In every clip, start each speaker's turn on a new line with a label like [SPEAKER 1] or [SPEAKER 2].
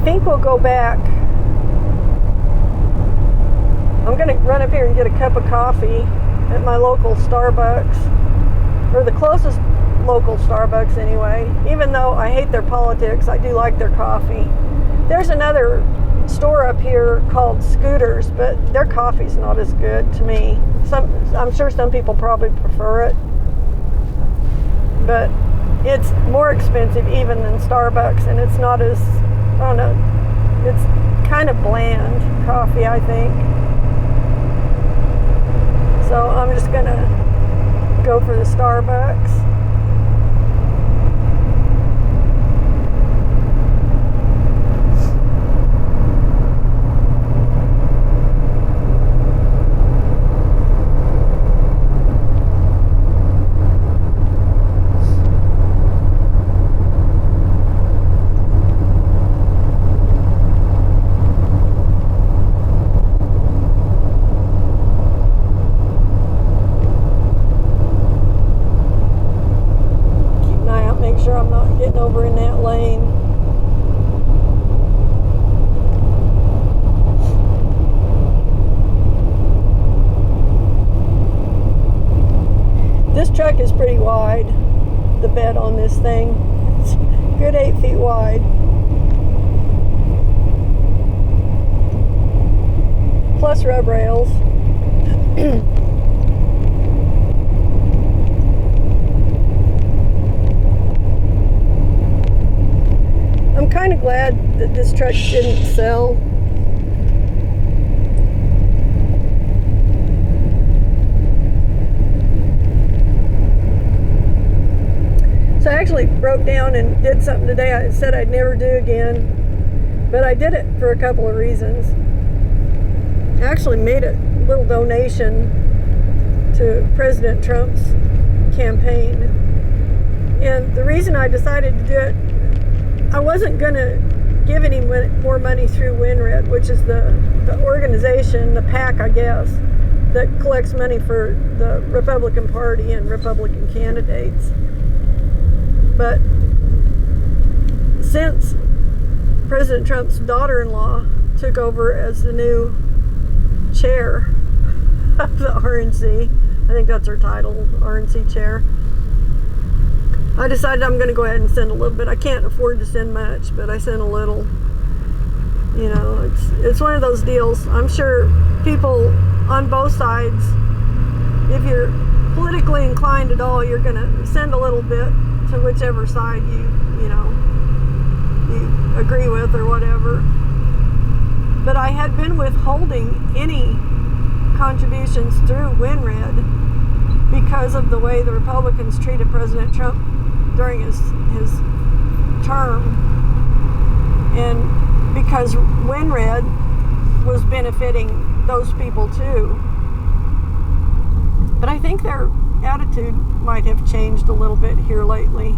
[SPEAKER 1] think we'll go back. I'm going to run up here and get a cup of coffee at my local Starbucks, or the closest local Starbucks anyway. Even though I hate their politics, I do like their coffee. There's another store up here called Scooters, but their coffee's not as good to me. I'm sure some people probably prefer it, but it's more expensive even than Starbucks, and it's not as, I don't know, it's kind of bland coffee, I think. So I'm just gonna go for the Starbucks. Over in that lane. This truck is pretty wide. The bed on this thing, it's a good 8 feet wide. Plus rub rails. I'm kind of glad that this truck didn't sell. So I actually broke down and did something today I said I'd never do again, but I did it for a couple of reasons. I actually made a little donation to President Trump's campaign, and the reason I decided to do it, I wasn't going to give any more money through WinRed, which is the organization, the PAC, I guess, that collects money for the Republican Party and Republican candidates. But since President Trump's daughter-in-law took over as the new chair of the RNC, I think that's her title, RNC chair, I decided I'm going to go ahead and send a little bit. I can't afford to send much, but I sent a little. You know, it's one of those deals. I'm sure people on both sides, if you're politically inclined at all, you're going to send a little bit to whichever side you agree with or whatever. But I had been withholding any contributions through WinRed because of the way the Republicans treated President Trump during his term, and because WinRed was benefiting those people too. But I think their attitude might have changed a little bit here lately.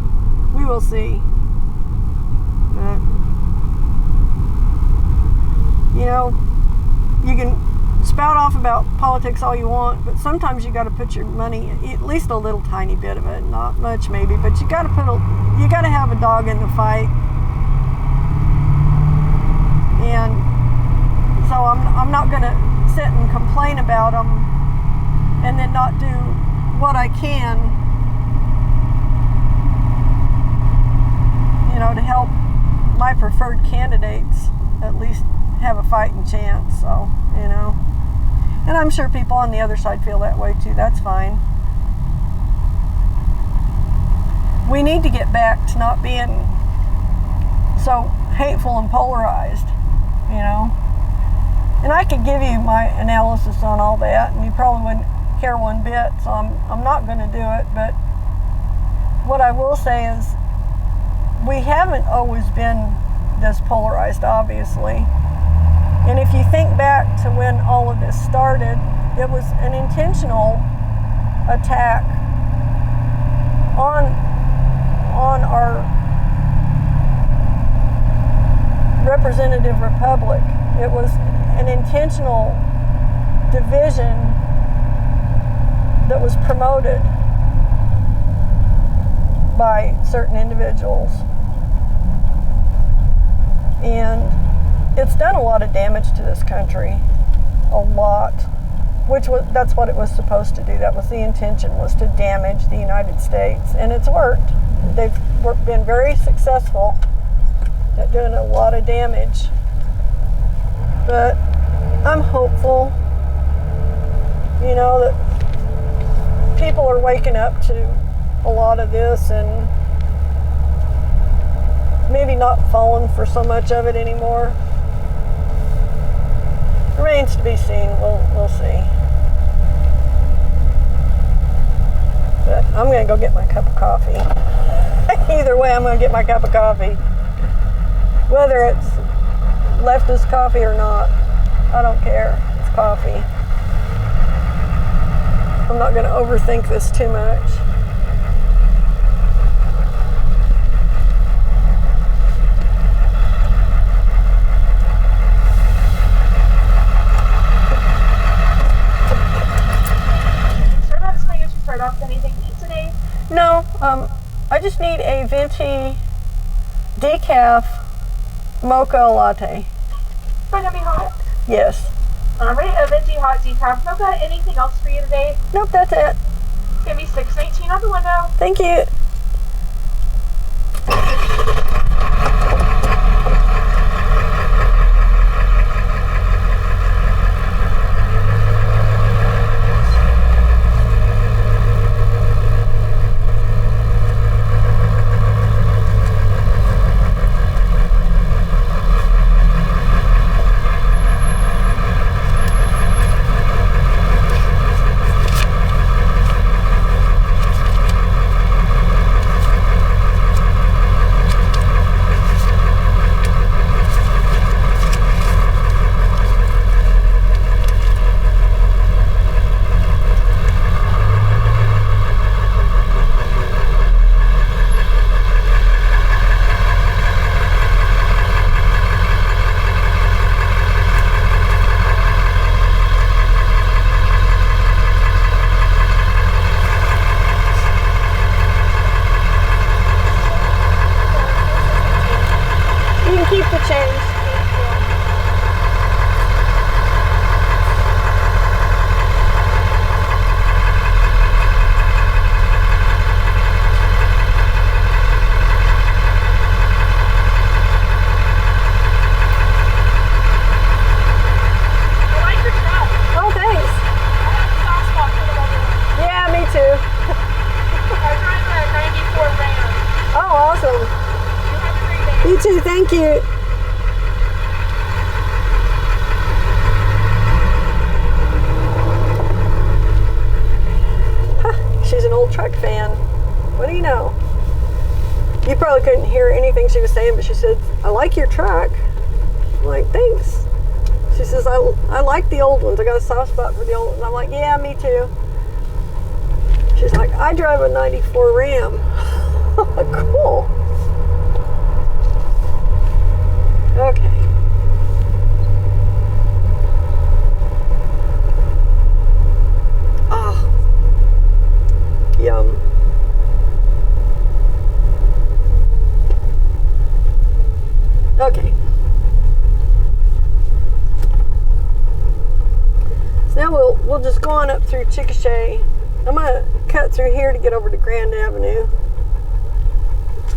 [SPEAKER 1] We will see. But, you know, you can spout off about politics all you want, but sometimes you got to put your money, at least a little tiny bit of it, not much maybe, but you got to have a dog in the fight. And so I'm not going to sit and complain about them and then not do what I can, to help my preferred candidates at least have a fighting chance. So, and I'm sure people on the other side feel that way too. That's fine. We need to get back to not being so hateful and polarized, And I could give you my analysis on all that, and you probably wouldn't care one bit, so I'm not going to do it. But what I will say is we haven't always been this polarized, obviously. And if you think back to when all of this started, it was an intentional attack on our representative republic. It was an intentional division that was promoted by certain individuals. And done a lot of damage to this country. A lot. That's what it was supposed to do. That was the intention, was to damage the United States. And it's worked. They've been very successful at doing a lot of damage. But I'm hopeful, you know, that people are waking up to a lot of this and maybe not falling for so much of it anymore. Remains to be seen. We'll see. But I'm going to go get my cup of coffee. Either way, I'm going to get my cup of coffee. Whether it's leftist coffee or not, I don't care. It's coffee. I'm not going to overthink this too much.
[SPEAKER 2] Anything to eat today?
[SPEAKER 1] No, I just need a venti decaf mocha latte.
[SPEAKER 2] It's going to be hot?
[SPEAKER 1] Yes.
[SPEAKER 2] Alright, a venti hot decaf mocha. Anything else for you today?
[SPEAKER 1] Nope, that's it.
[SPEAKER 2] It's going to be $6.19 on the window.
[SPEAKER 1] Thank you. Keep the change.
[SPEAKER 2] I like your truck.
[SPEAKER 1] Oh, thanks.
[SPEAKER 2] I have a soft spot for the other one.
[SPEAKER 1] Yeah, me too.
[SPEAKER 2] I drive a 94 Ram.
[SPEAKER 1] Oh, awesome.
[SPEAKER 2] You have a great day.
[SPEAKER 1] You too, thank you. She's an old truck fan. What do you know? You probably couldn't hear anything she was saying, but she said, I like your truck. I'm like, thanks. She says, I like the old ones. I got a soft spot for the old ones. I'm like, yeah, me too. She's like, I drive a 94 Ram. Cool. Okay. Oh. Yum. Okay. So now we'll just go on up through Chickasha. I'm gonna cut through here to get over to Grand Avenue,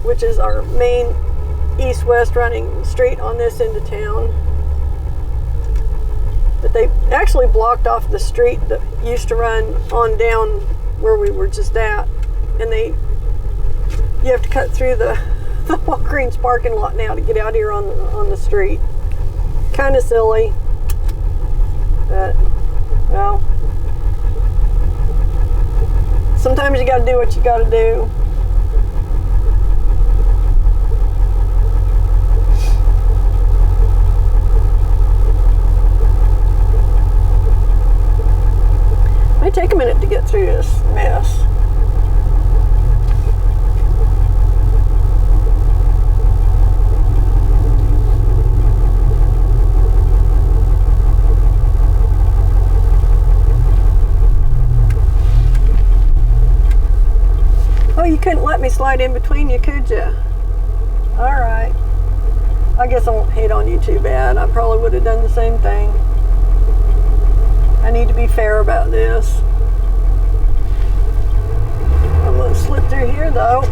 [SPEAKER 1] which is our main east-west running street on this end of town. But they actually blocked off the street that used to run on down where we were just at, and you have to cut through the Walgreens parking lot now to get out here on the street. Kind of silly, but well, sometimes you got to do what you got to do. Might take a minute to get through this mess. Oh, you couldn't let me slide in between you, could you? All right. I guess I won't hate on you too bad. I probably would have done the same thing. I need to be fair about this. I'm gonna slip through here though.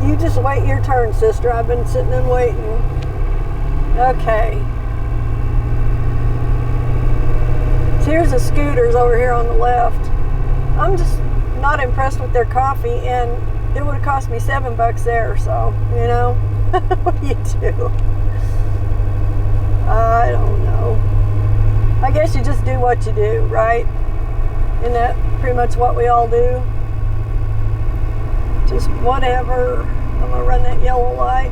[SPEAKER 1] You just wait your turn, sister. I've been sitting and waiting. Okay. So here's the scooters over here on the left. I'm just not impressed with their coffee, and it would have cost me $7 there, so, you know. What do you do? I don't know. I guess you just do what you do, right? Isn't that pretty much what we all do? Just whatever. I'm gonna run that yellow light.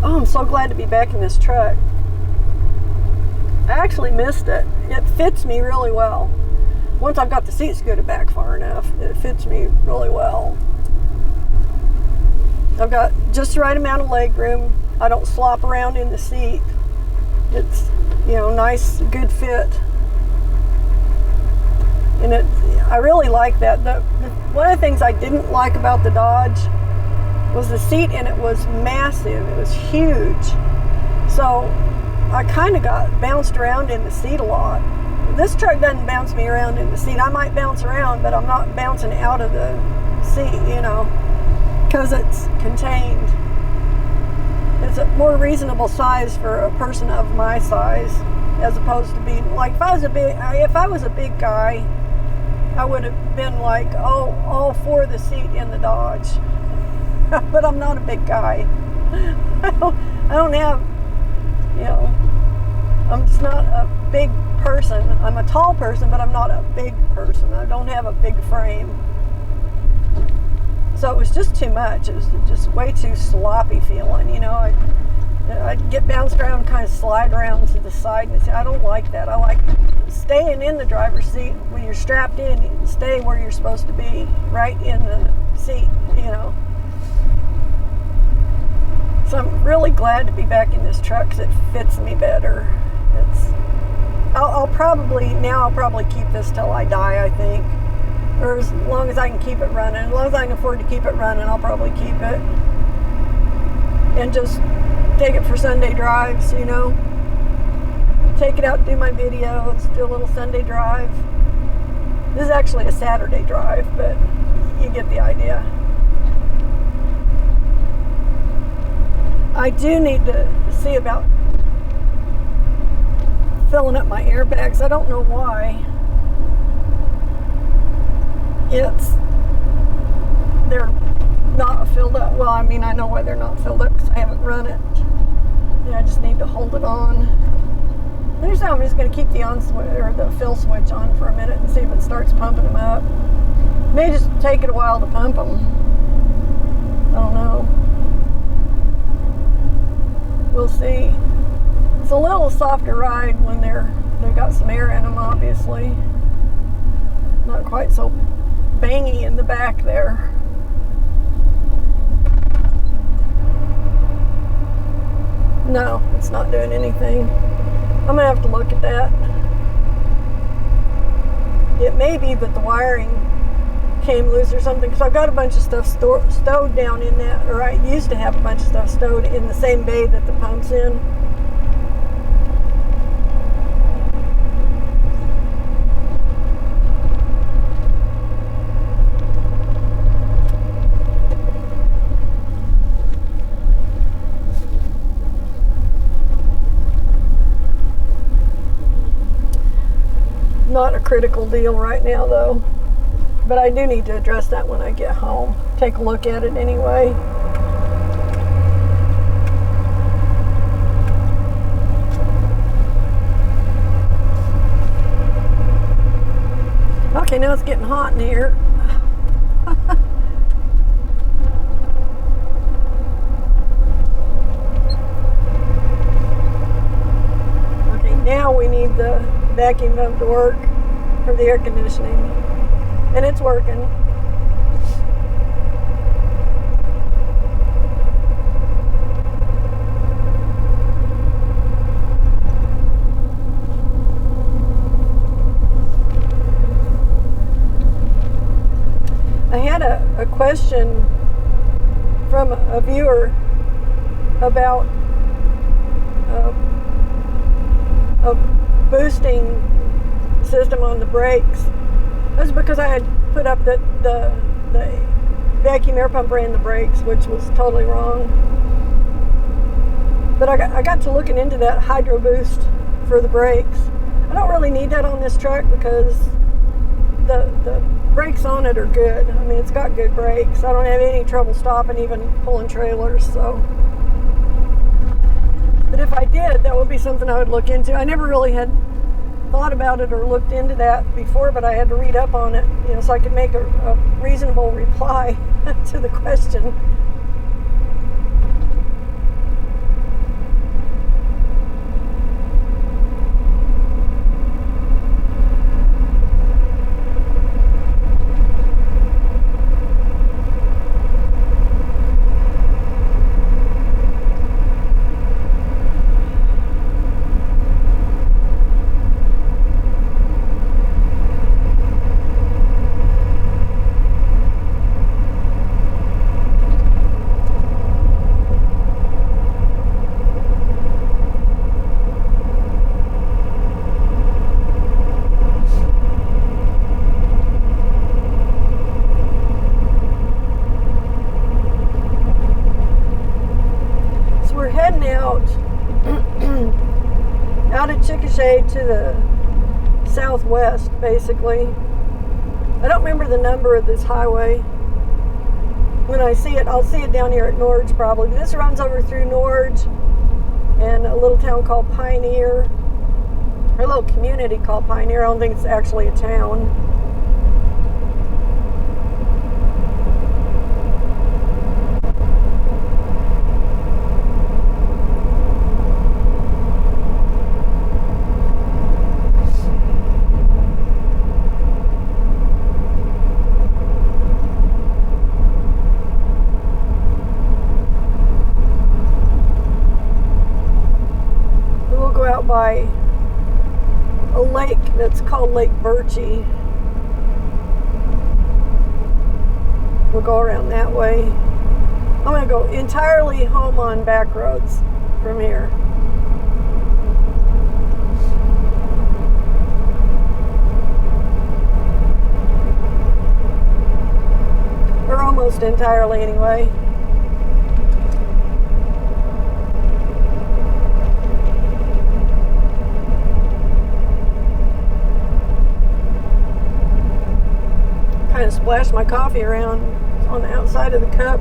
[SPEAKER 1] Oh, I'm so glad to be back in this truck. I actually missed it. It fits me really well. Once I've got the seat scooted back far enough, it fits me really well. I've got just the right amount of leg room. I don't slop around in the seat. It's, you know, nice, good fit. And I really like that. One of the things I didn't like about the Dodge was the seat in it was massive. It was huge. So I kind of got bounced around in the seat a lot. This truck doesn't bounce me around in the seat. I might bounce around, but I'm not bouncing out of the seat, you know, because it's contained. It's a more reasonable size for a person of my size, as opposed to being like, if I was a big guy, I would have been like, oh, all for the seat in the Dodge. But I'm not a big guy. I don't have, you know, I'm just not a big person. I'm a tall person, but I'm not a big person. I don't have a big frame. So it was just too much. It was just way too sloppy feeling, you know. I'd get bounced around and kind of slide around to the side. And I don't like that. I like staying in the driver's seat. When you're strapped in, you stay where you're supposed to be, right in the seat, you know. So I'm really glad to be back in this truck because it fits me better. I'll probably keep this till I die, I think. Or as long as I can keep it running. As long as I can afford to keep it running, I'll probably keep it. And just take it for Sunday drives, you know. Take it out, do my videos, do a little Sunday drive. This is actually a Saturday drive, but you get the idea. I do need to see about filling up my airbags. I don't know why. They're not filled up. Well, I mean, I know why they're not filled up because I haven't run it. Yeah, I just need to hold it on. Here's how I'm just going to keep the fill switch on for a minute and see if it starts pumping them up. It may just take it a while to pump them. I don't know. We'll see. It's a little softer ride when they've got some air in them, obviously. Not quite so bangy in the back there. No, it's not doing anything. I'm gonna have to look at that. It may be that the wiring came loose or something, because I've got a bunch of stuff stowed down in that, or I used to have a bunch of stuff stowed in the same bay that the pump's in. Not a critical deal right now though, but I do need to address that when I get home. Take a look at it anyway. Okay, now it's getting hot in here. Okay, now we need the vacuum pump to work for the air conditioning, and it's working. I had a question from a viewer about a boosting system on the brakes. That was because I had put up the vacuum air pump ran the brakes, which was totally wrong. But I got to looking into that hydro boost for the brakes. I don't really need that on this truck because the brakes on it are good. I mean, it's got good brakes. I don't have any trouble stopping, even pulling trailers. So, but if I did, that would be something I would look into. I never really had thought about it or looked into that before, but I had to read up on it, so I could make a reasonable reply to the question. Out of Chickasha to the southwest, basically. I don't remember the number of this highway. When I see it, I'll see it down here at Norge probably. This runs over through Norge and a little town called Pioneer, or a little community called Pioneer. I don't think it's actually a town. By a lake that's called Lake Birchie. We'll go around that way. I'm going to go entirely home on back roads from here. Or almost entirely anyway. Kind of splashed my coffee around on the outside of the cup.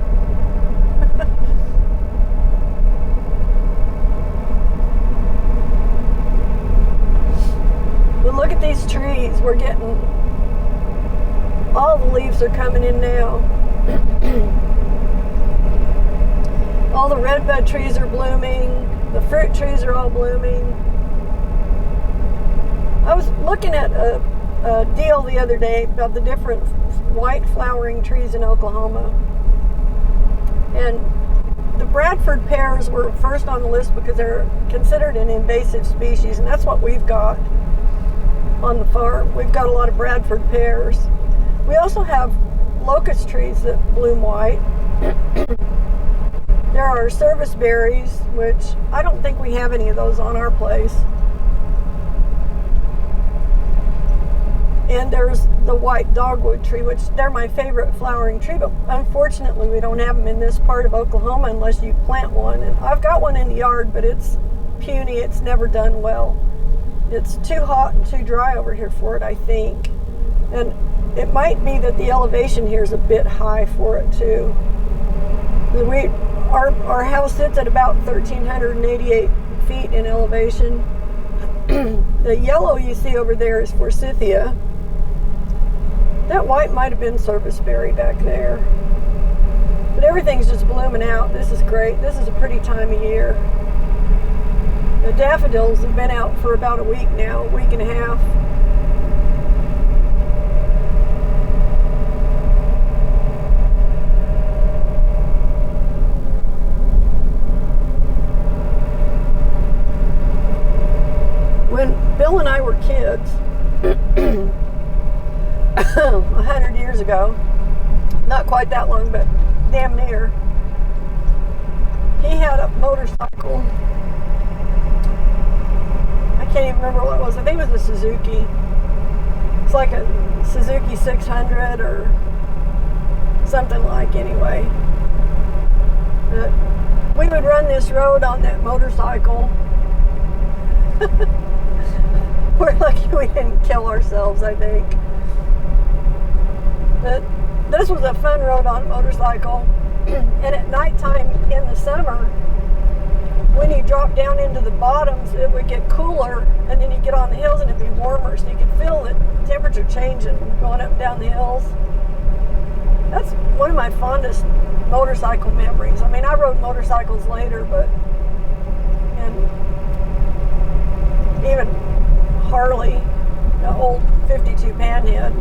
[SPEAKER 1] But look at these trees. We're getting, all the leaves are coming in now. All the redbud trees are blooming. The fruit trees are all blooming. I was looking at a deal the other day about the different white flowering trees in Oklahoma, and the Bradford pears were first on the list because they're considered an invasive species, and that's what we've got on the farm. We've got a lot of Bradford pears. We also have locust trees that bloom white. There are service berries, which I don't think we have any of those on our place. And there's the white dogwood tree, which they're my favorite flowering tree, but unfortunately we don't have them in this part of Oklahoma unless you plant one. And I've got one in the yard, but it's puny. It's never done well. It's too hot and too dry over here for it, I think. And it might be that the elevation here is a bit high for it too. Our house sits at about 1,388 feet in elevation. The yellow you see over there is forsythia. That white might have been serviceberry back there. But everything's just blooming out. This is great. This is a pretty time of year. The daffodils have been out for about a week now, a week and a half. When Bill and I were kids, 100 years ago, Not quite that long, but damn near. He had a motorcycle. I can't even remember what it was. I think it was a Suzuki. It's like a Suzuki 600 or something like, anyway. But we would run this road on that motorcycle. We're lucky we didn't kill ourselves, I think. But this was a fun road on a motorcycle. And at nighttime in the summer, when you drop down into the bottoms, it would get cooler, and then you get on the hills and it'd be warmer, so you could feel the temperature changing going up and down the hills. That's one of my fondest motorcycle memories. I mean, I rode motorcycles later, but and even Harley, the old 52 Panhead,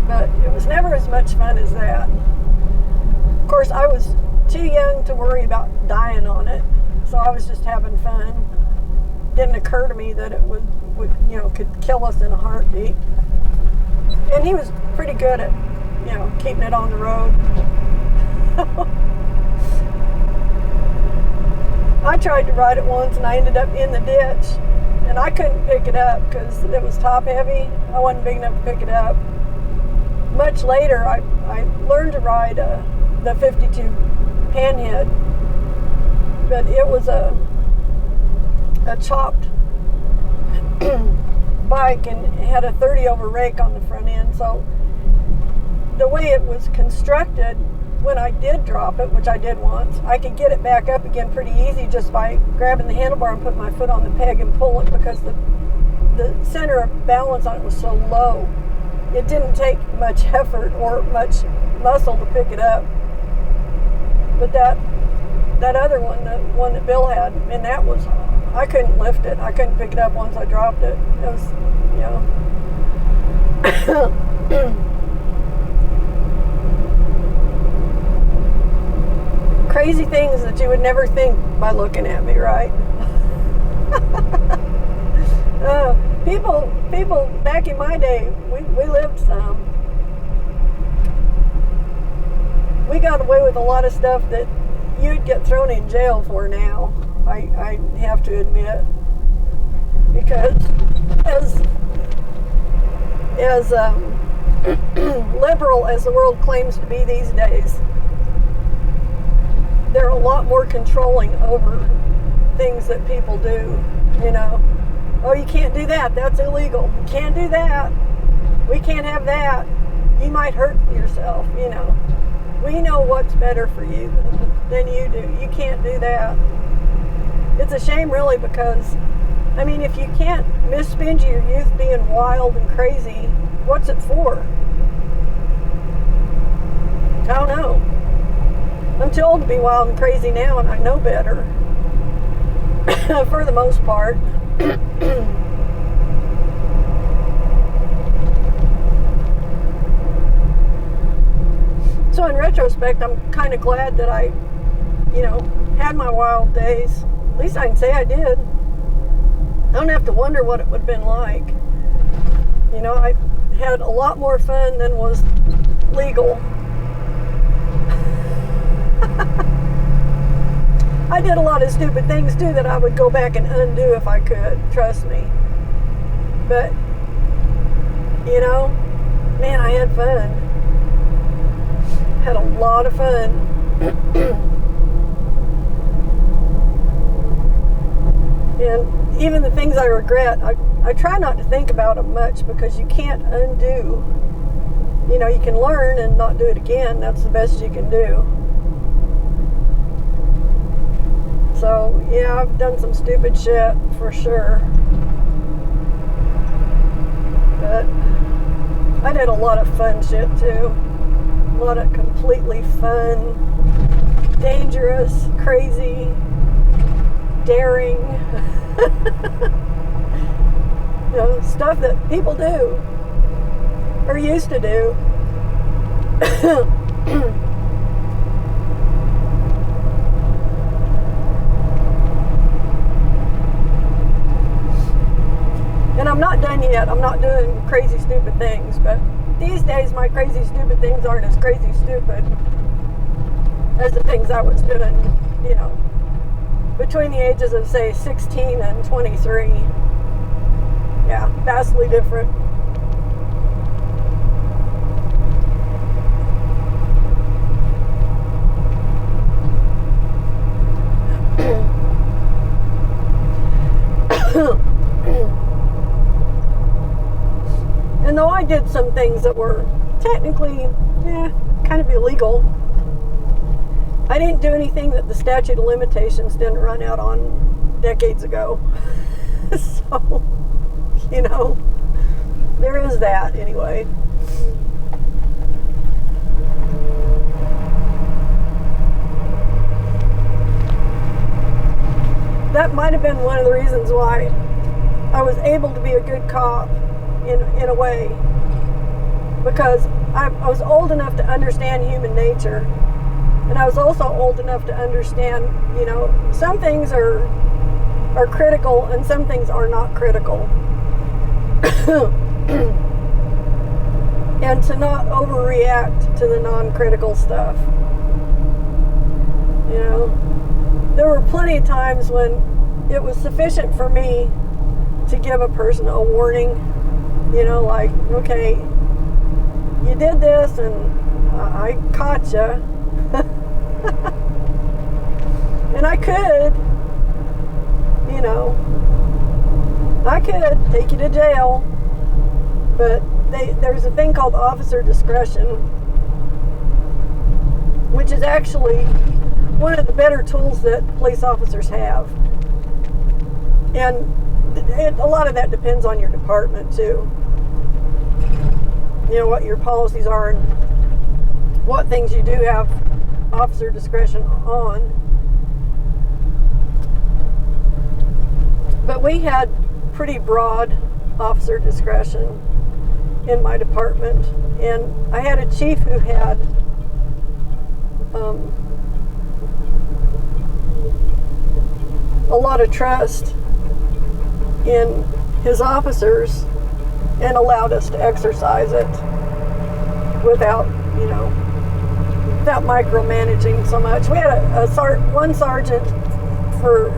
[SPEAKER 1] but it was never as much fun as that. Of course, I was too young to worry about dying on it, so I was just having fun. Didn't occur to me that it would could kill us in a heartbeat. And he was pretty good at, keeping it on the road. I tried to ride it once and I ended up in the ditch, and I couldn't pick it up because it was top heavy. I wasn't big enough to pick it up. Much later, I learned to ride the 52 Panhead, but it was a chopped bike, and it had a 30 over rake on the front end, so the way it was constructed, when I did drop it, which I did once, I could get it back up again pretty easy just by grabbing the handlebar and putting my foot on the peg and pull it, because the center of balance on it was so low. It didn't take much effort or much muscle to pick it up. But that other one, the one that Bill had, and that was, I couldn't lift it. I couldn't pick it up once I dropped it. It was, crazy things that you would never think by looking at me, right? People back in my day, we lived some. We got away with a lot of stuff that you'd get thrown in jail for now, I have to admit. Because as liberal as the world claims to be these days, they're a lot more controlling over things that people do, Oh, you can't do that. That's illegal. You can't do that. We can't have that. You might hurt yourself, We know what's better for you than you do. You can't do that. It's a shame, really, because, if you can't misspend your youth being wild and crazy, what's it for? I don't know. I'm too old to be wild and crazy now, and I know better. For the most part. So in retrospect, I'm kind of glad that I, had my wild days. At least I can say I did. I don't have to wonder what it would have been like. I had a lot more fun than was legal. I did a lot of stupid things too that I would go back and undo if I could, trust me. But, man, I had fun. Had a lot of fun. And even the things I regret, I try not to think about them much, because you can't undo. You can learn and not do it again. That's the best you can do. So, yeah, I've done some stupid shit, for sure. But I did a lot of fun shit, too. A lot of completely fun, dangerous, crazy, daring, stuff that people do, or used to do. And I'm not done yet. I'm not doing crazy, stupid things. But these days, my crazy, stupid things aren't as crazy, stupid as the things I was doing, you know, between the ages of, say, 16 and 23. Yeah, vastly different. And though I did some things that were technically, kind of illegal, I didn't do anything that the statute of limitations didn't run out on decades ago. So, you know, there is that anyway. That might have been one of the reasons why I was able to be a good cop in a way, because I was old enough to understand human nature, and I was also old enough to understand, you know, some things are critical and some things are not critical. And to not overreact to the non-critical stuff. You know, there were plenty of times when it was sufficient for me to give a person a warning, you know, like, okay, you did this and I caught you. And I could, you know, I could take you to jail, but there's a thing called officer discretion, which is actually one of the better tools that police officers have. And a lot of that depends on your department too. You know, what your policies are and what things you do have officer discretion on. But we had pretty broad officer discretion in my department, and I had a chief who had a lot of trust in his officers and allowed us to exercise it without, you know, without micromanaging so much. We had one sergeant for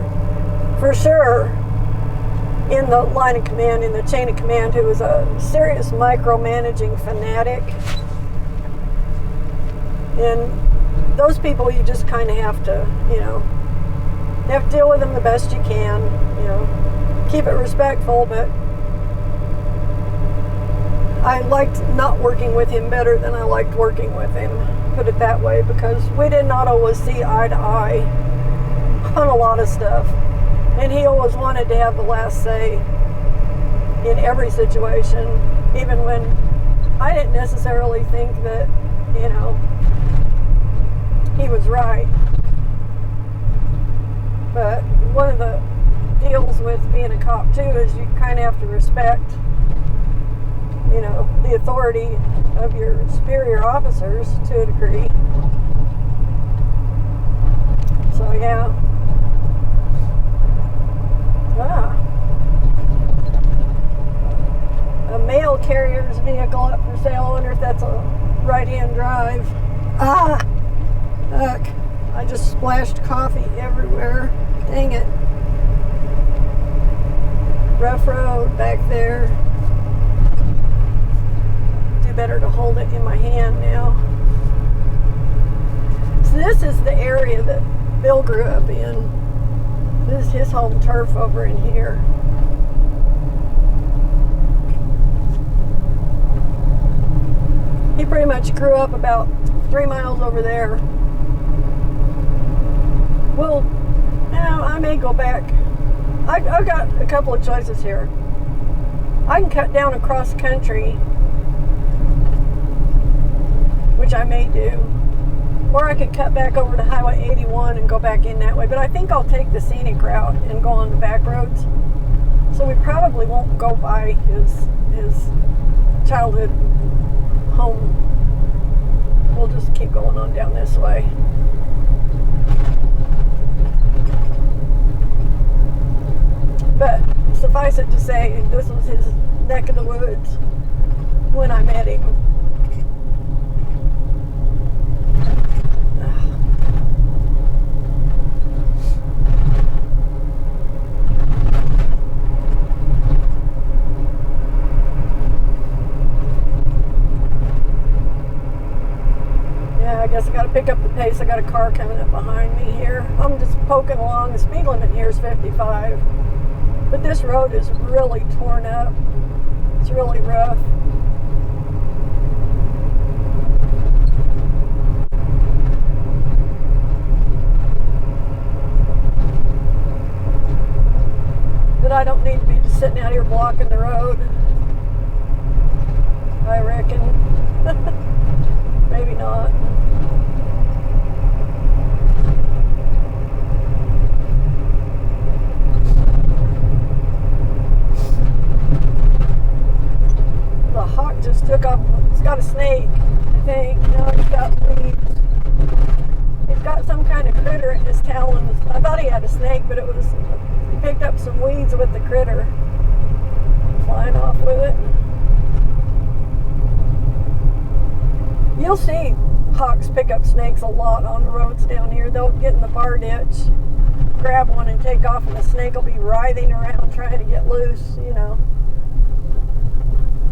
[SPEAKER 1] sure in the line of command, in the chain of command, who was a serious micromanaging fanatic. And those people, you just kind of have to, you know, you have to deal with them the best you can, you know, keep it respectful. But I liked not working with him better than I liked working with him, put it that way, because we did not always see eye to eye on a lot of stuff. And he always wanted to have the last say in every situation, even when I didn't necessarily think that, you know, he was right. But one of the deals with being a cop too is you kind of have to respect, you know, the authority of your superior officers to a degree. So yeah. A mail carrier's vehicle up for sale. I wonder if that's a right-hand drive. Look, I just splashed coffee everywhere. Dang it. Rough road back there. Do better to hold it in my hand now. So this is the area that Bill grew up in. This is his home turf over in here. He pretty much grew up about 3 miles over there. Well, now I may go back. I've got a couple of choices here. I can cut down across country, which I may do. Or I could cut back over to Highway 81 and go back in that way. But I think I'll take the scenic route and go on the back roads. So we probably won't go by his childhood home. We'll just keep going on down this way. But suffice it to say, this was his neck of the woods when I met him. Yeah, I guess I gotta pick up the pace. I got a car coming up behind me here. I'm just poking along. The speed limit here is 55. But this road is really torn up. It's really rough. But I don't need to be just sitting out here blocking the road, I reckon. Maybe not. The hawk just took off. It's got a snake, I think. No, he's got weeds. He's got some kind of critter in his talons. I thought he had a snake, but he picked up some weeds with the critter. Flying off with it. You'll see hawks pick up snakes a lot on the roads down here. They'll get in the bar ditch, grab one and take off, and the snake will be writhing around trying to get loose, you know.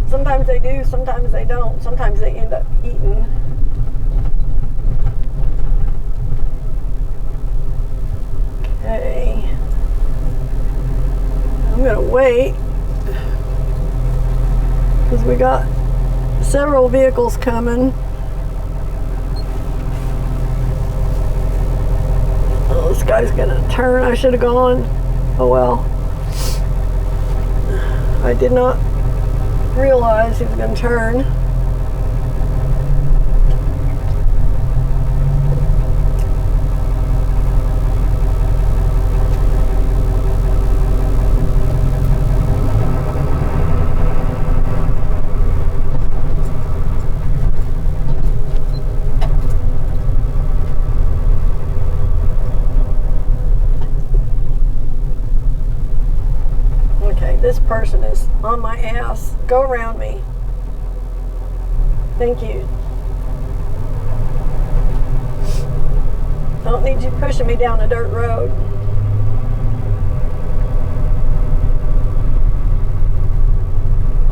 [SPEAKER 1] Sometimes they do, sometimes they don't. Sometimes they end up eaten. Okay. I'm gonna wait because we got several vehicles coming. Oh, this guy's gonna turn. I should have gone. Oh well. I did not realize he was gonna turn. This person is on my ass. Go around me. Thank you. Don't need you pushing me down a dirt road.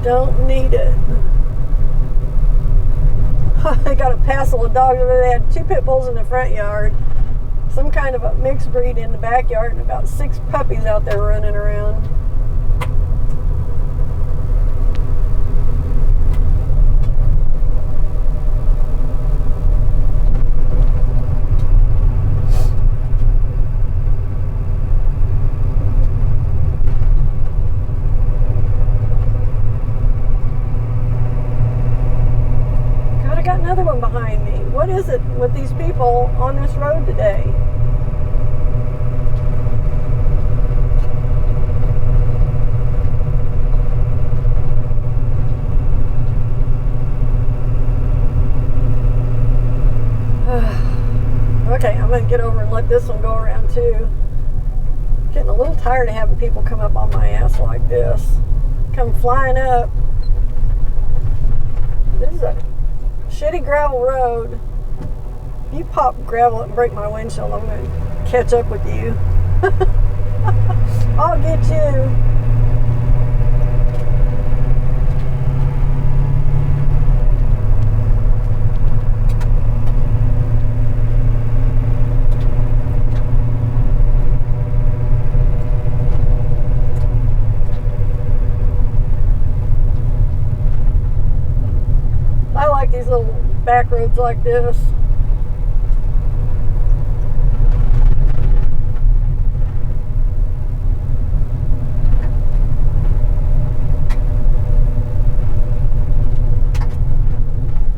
[SPEAKER 1] Don't need it. I got a passel of dogs. They had 2 pit bulls in the front yard, some kind of a mixed breed in the backyard, and about 6 puppies out there running around. Another one behind me. What is it with these people on this road today? Okay, I'm gonna get over and let this one go around too. Getting a little tired of having people come up on my ass like this. Come flying up. This is a shitty gravel road. If you pop gravel and break my windshield, I'm going to catch up with you. I'll get you. I like these little back roads like this.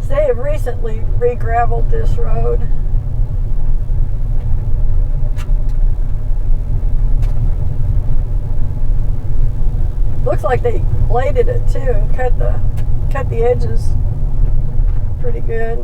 [SPEAKER 1] They have recently re-graveled this road. Looks like they bladed it too and cut the edges pretty good.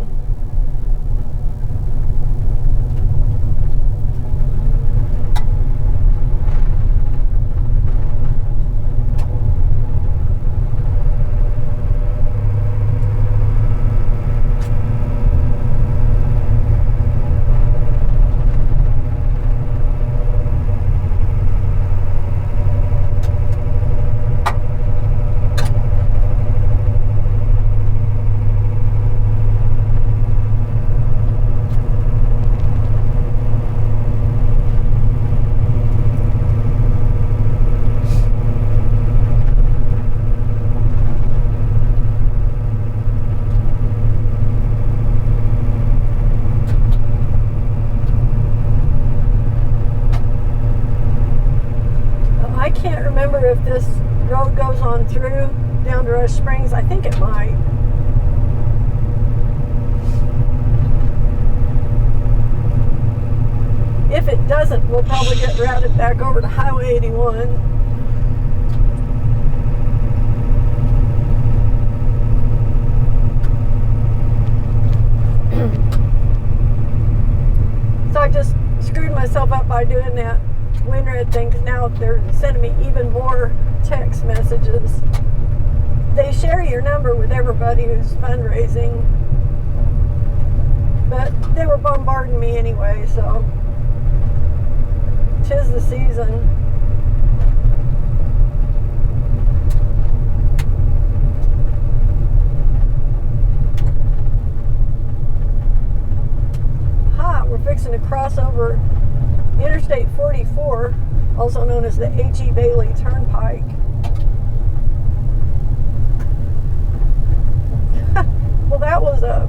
[SPEAKER 1] on through down to Rush Springs? I think it might. If it doesn't, we'll probably get routed back over to Highway 81. So I just screwed myself up by doing that WinRed thing, because now they're sending me even more text messages. They share your number with everybody who's fundraising, but they were bombarding me anyway, so 'tis the season. We're fixing to cross over Interstate 44, also known as the H.E. Bailey Turnpike. Well, that was a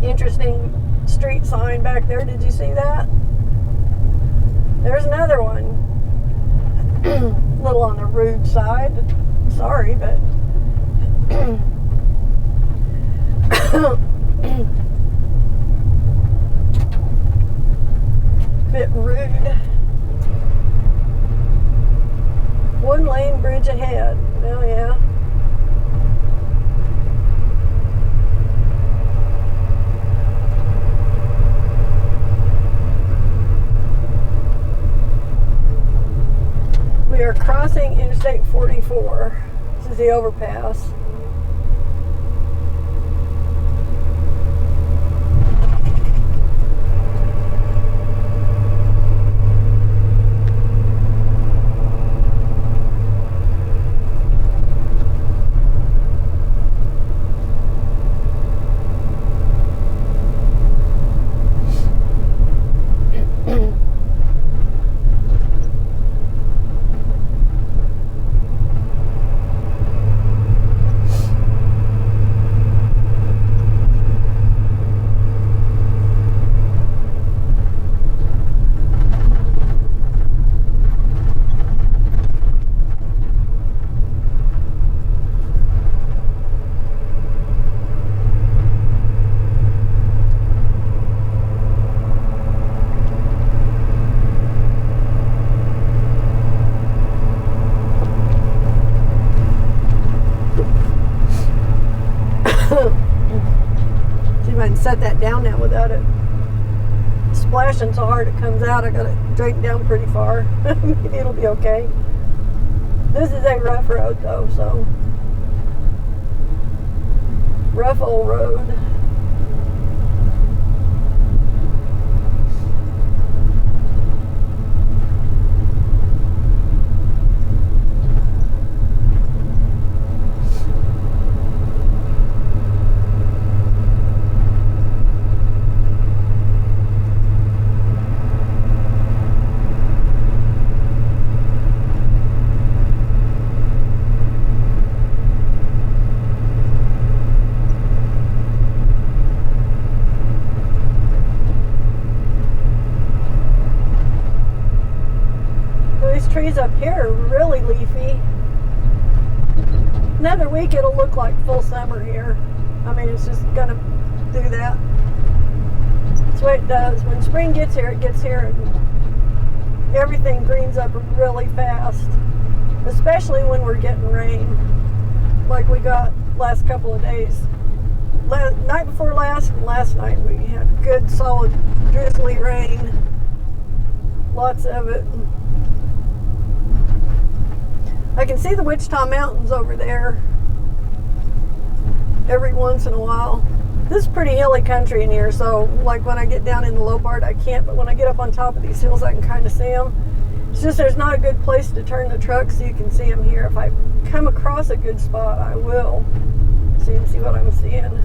[SPEAKER 1] interesting street sign back there. Did you see that? There's another one. A little on the rude side. Sorry, but bit rude. One lane bridge ahead. Oh yeah. We are crossing Interstate 44. This is the overpass. See if I can set that down now without it splashing so hard it comes out. I got it drained down pretty far. Maybe it'll be okay. This is a rough road though, so rough old road. Trees up here are really leafy. Another week it'll look like full summer here. I mean, it's just gonna do that. That's what it does. When spring gets here, it gets here and everything greens up really fast. Especially when we're getting rain, like we got last couple of days. Night before last and last night we had good solid drizzly rain. Lots of it. I can see the Wichita Mountains over there every once in a while. This is pretty hilly country in here, so like when I get down in the low part I can't, but when I get up on top of these hills I can kind of see them. It's just there's not a good place to turn the truck so you can see them here. If I come across a good spot I will so you can see what I'm seeing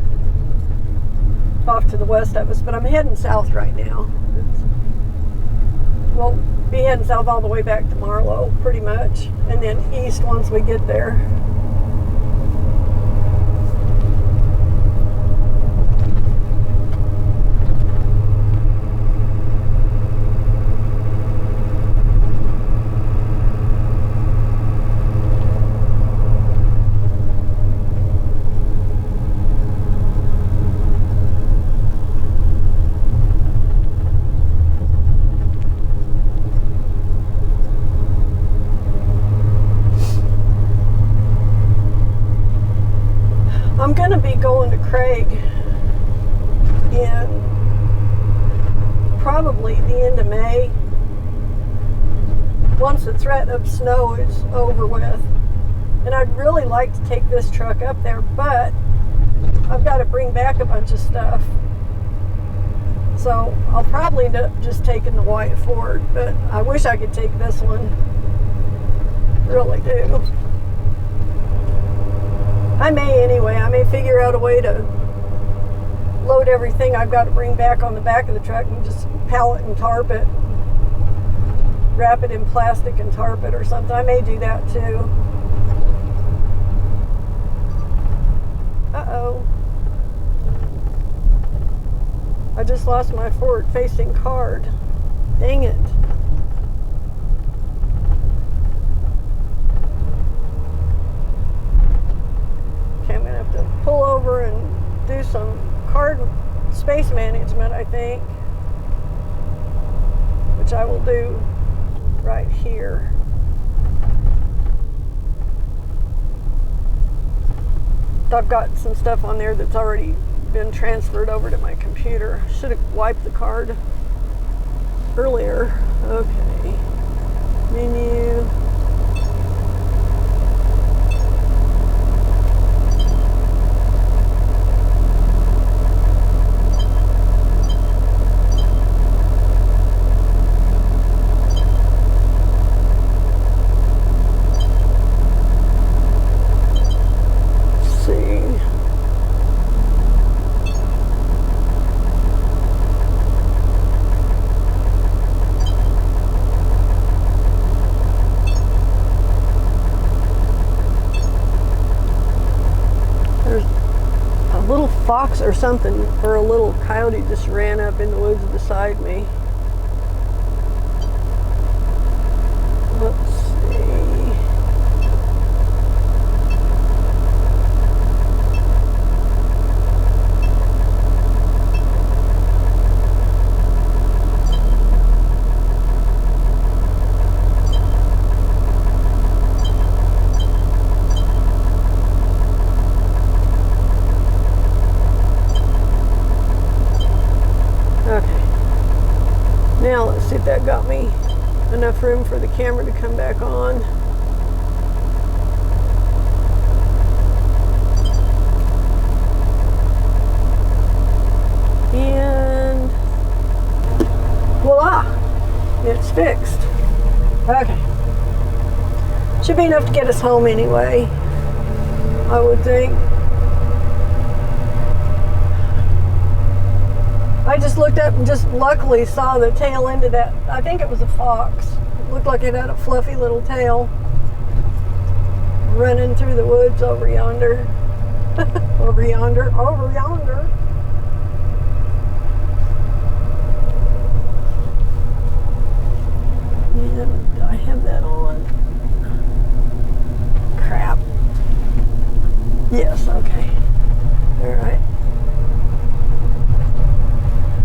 [SPEAKER 1] off to the west of us, but I'm heading south right now. We'll be heading south all the way back to Marlow, pretty much, and then east once we get there. I'm going to be going to Craig in probably the end of May, once the threat of snow is over with. And I'd really like to take this truck up there, but I've got to bring back a bunch of stuff. So I'll probably end up just taking the white Ford, but I wish I could take this one. Really do. I may anyway. I may figure out a way to load everything I've got to bring back on the back of the truck and just pallet and tarp it. Wrap it in plastic and tarp it or something. I may do that too. Uh-oh. I just lost my forward-facing card. Dang it. Okay, I'm going to have to pull over and do some card space management, I think, which I will do right here. I've got some stuff on there that's already been transferred over to my computer. Should have wiped the card earlier. Okay. Menu. Fox or something, or a little coyote just ran up in the woods beside me. Let's see. Now let's see if that got me enough room for the camera to come back on. And voila, it's fixed. Okay. Should be enough to get us home anyway, I would think. I just looked up and just luckily saw the tail end of that. I think it was a fox. It looked like it had a fluffy little tail running through the woods over yonder. Over yonder, over yonder. And I have that on. Crap. Yes, okay. All right.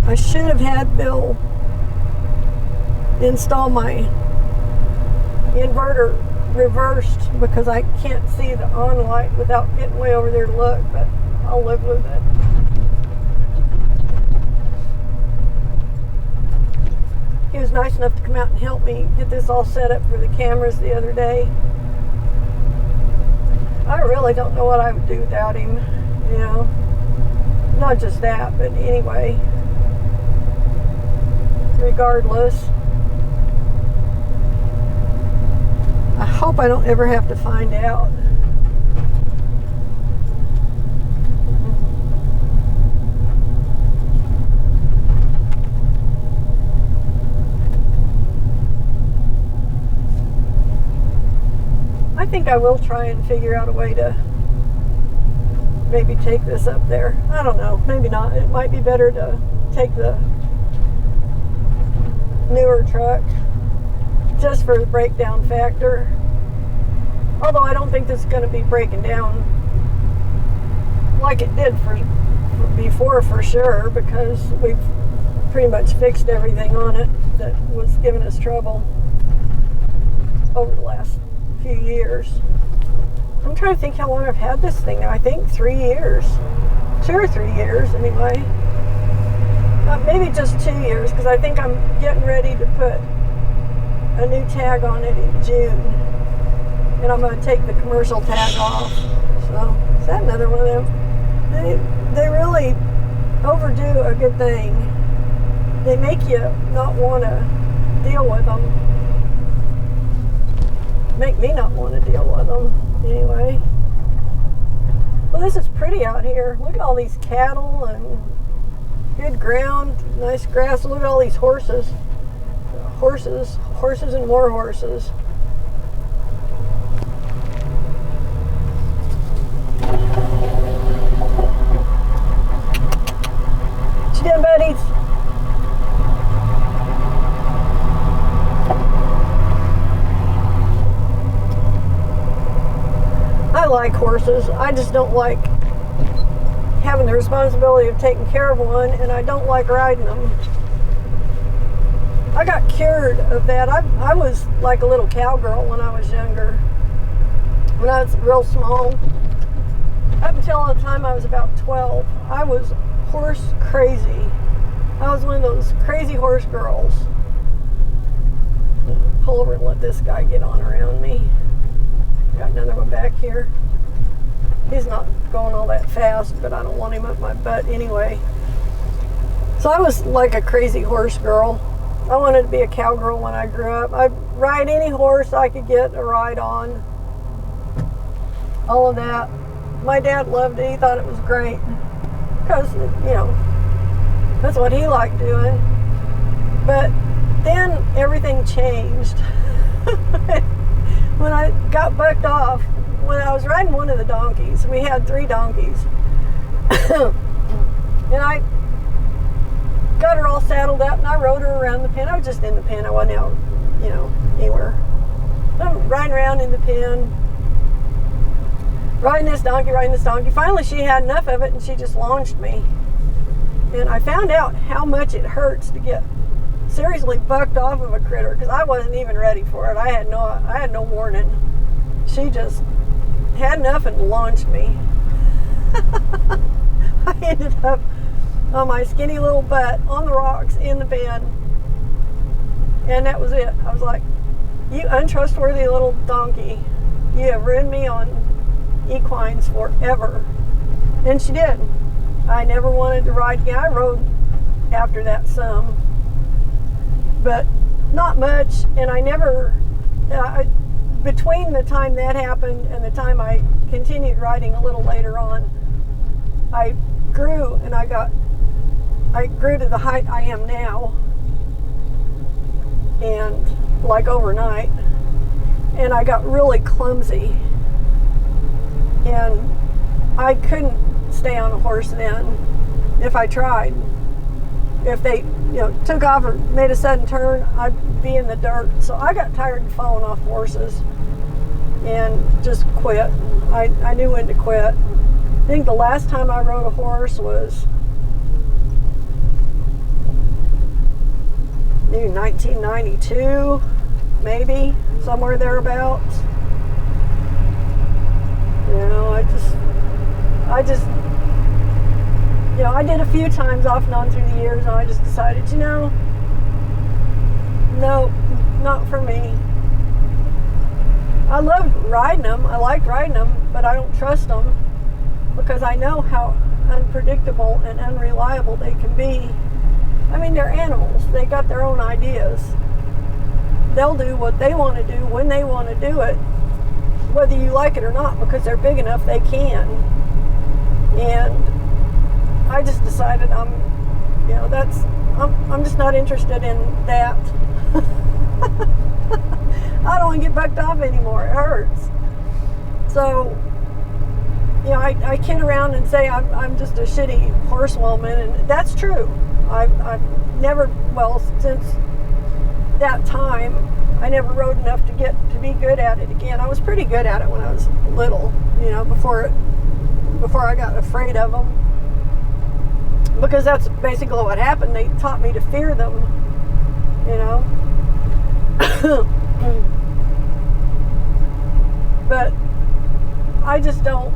[SPEAKER 1] I should have had Bill install my inverter reversed because I can't see the on light without getting way over there to look, but I'll live with it. He was nice enough to come out and help me get this all set up for the cameras the other day. I really don't know what I would do without him, you know. Not just that, but anyway. Regardless, I hope I don't ever have to find out. I think I will try and figure out a way to maybe take this up there. I don't know, maybe not. It might be better to take the newer truck just for the breakdown factor, although I don't think this is going to be breaking down like it did for before for sure, because we've pretty much fixed everything on it that was giving us trouble over the last few years. I'm trying to think how long I've had this thing now. I think 3 years. 2 or 3 years anyway. Maybe just 2 years, because I think I'm getting ready to put a new tag on it in June. And I'm going to take the commercial tag off. So, is that another one of them? They really overdo a good thing. They make you not want to deal with them. Make me not want to deal with them. Anyway. Well, this is pretty out here. Look at all these cattle and good ground, nice grass. Look at all these horses. Horses and more horses. What you doing, buddies? I like horses. I just don't like having the responsibility of taking care of one, and I don't like riding them. I got cured of that. I was like a little cowgirl when I was younger. When I was real small. Up until the time I was about 12, I was horse crazy. I was one of those crazy horse girls. Pull over and let this guy get on around me. Got another one back here. He's not going all that fast, but I don't want him up my butt anyway. So I was like a crazy horse girl. I wanted to be a cowgirl when I grew up. I'd ride any horse I could get a ride on. All of that. My dad loved it. He thought it was great. Because, you know, that's what he liked doing. But then everything changed. When I got bucked off, when I was riding one of the donkeys, we had 3 donkeys. And I got her all saddled up and I rode her around the pen. I was just in the pen. I wasn't out, you know, anywhere. I'm riding around in the pen, riding this donkey. Finally, she had enough of it and she just launched me. And I found out how much it hurts to get seriously bucked off of a critter, because I wasn't even ready for it. I had no warning. She just had enough and launched me. I ended up on my skinny little butt on the rocks in the bend, and that was it. I was like, you untrustworthy little donkey, you have ruined me on equines forever. And she did. I never wanted to ride again. I rode after that some, but not much. And I never, between the time that happened and the time I continued riding a little later on, I grew and I grew to the height I am now, and like overnight, and I got really clumsy, and I couldn't stay on a horse then if I tried. If they, took off or made a sudden turn, I'd be in the dirt. So I got tired of falling off horses and just quit. I knew when to quit. I think the last time I rode a horse was maybe 1992, maybe, somewhere thereabouts. I did a few times off and on through the years, and I just decided, no, not for me. I loved riding them. I liked riding them, but I don't trust them because I know how unpredictable and unreliable they can be. I mean, they're animals. They got their own ideas. They'll do what they want to do when they want to do it, whether you like it or not, because they're big enough they can. And I just decided I'm just not interested in that. I don't want to get bucked off anymore. It hurts. So, I kid around and say I'm just a shitty horsewoman, and that's true. I've never, since that time, I never rode enough to be good at it again. I was pretty good at it when I was little, before I got afraid of them. Because that's basically what happened. They taught me to fear them, But I just don't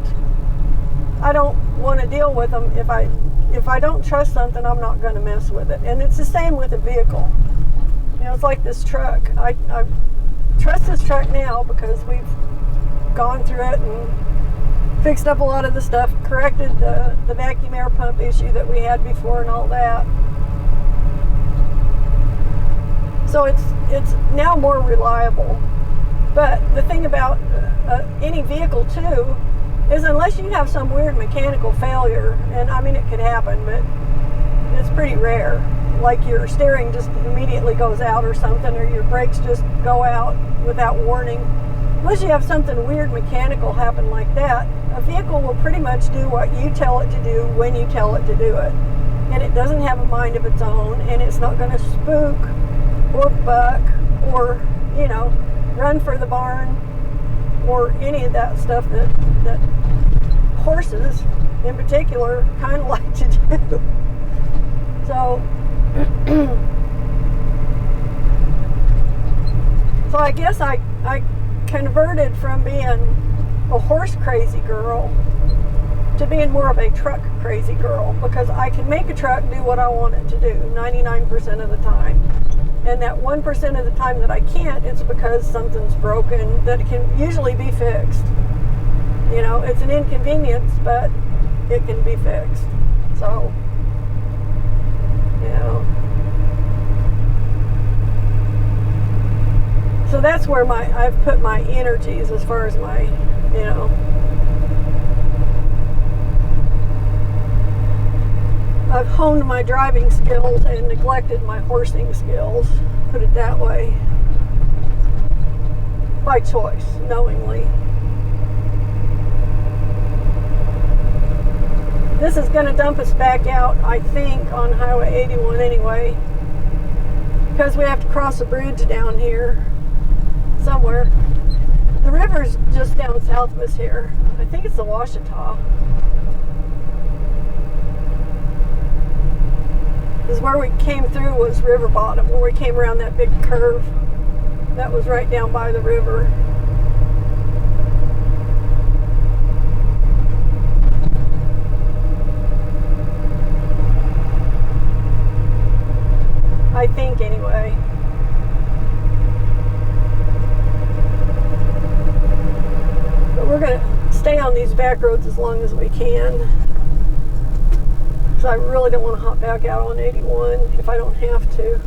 [SPEAKER 1] want to deal with them. If I don't trust something, I'm not going to mess with it. And it's the same with a vehicle. You know, it's like this truck. I trust this truck now because we've gone through it and fixed up a lot of the stuff, corrected the vacuum air pump issue that we had before and all that. So it's now more reliable. But the thing about any vehicle too is unless you have some weird mechanical failure, and I mean it could happen, but it's pretty rare. Like your steering just immediately goes out or something, or your brakes just go out without warning. Unless you have something weird mechanical happen like that, a vehicle will pretty much do what you tell it to do when you tell it to do it. And it doesn't have a mind of its own, and it's not going to spook or buck or, you know, run for the barn or any of that stuff that horses in particular kind of like to do. So I guess I converted from being a horse crazy girl to being more of a truck crazy girl, because I can make a truck do what I want it to do 99% of the time. And that 1% of the time that I can't, it's because something's broken that can usually be fixed. You know, it's an inconvenience, but it can be fixed. So, you know. So that's where I've put my energies as far as my, you know. I've honed my driving skills and neglected my horsing skills, put it that way, by choice, knowingly. This is going to dump us back out, I think, on Highway 81 anyway, because we have to cross a bridge down here somewhere. The river's just down south of us here. I think it's the Washita. Is where we came through was River Bottom, where we came around that big curve that was right down by the river. I think anyway. But we're going to stay on these back roads as long as we can. I really don't want to hop back out on 81 if I don't have to.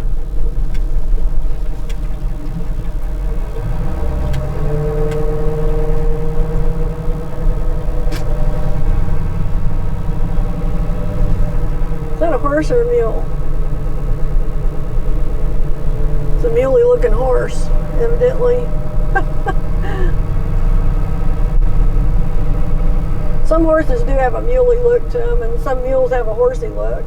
[SPEAKER 1] Is that a horse or a mule? It's a muley looking horse, evidently. Some horses do have a muley look to them, and some mules have a horsey look.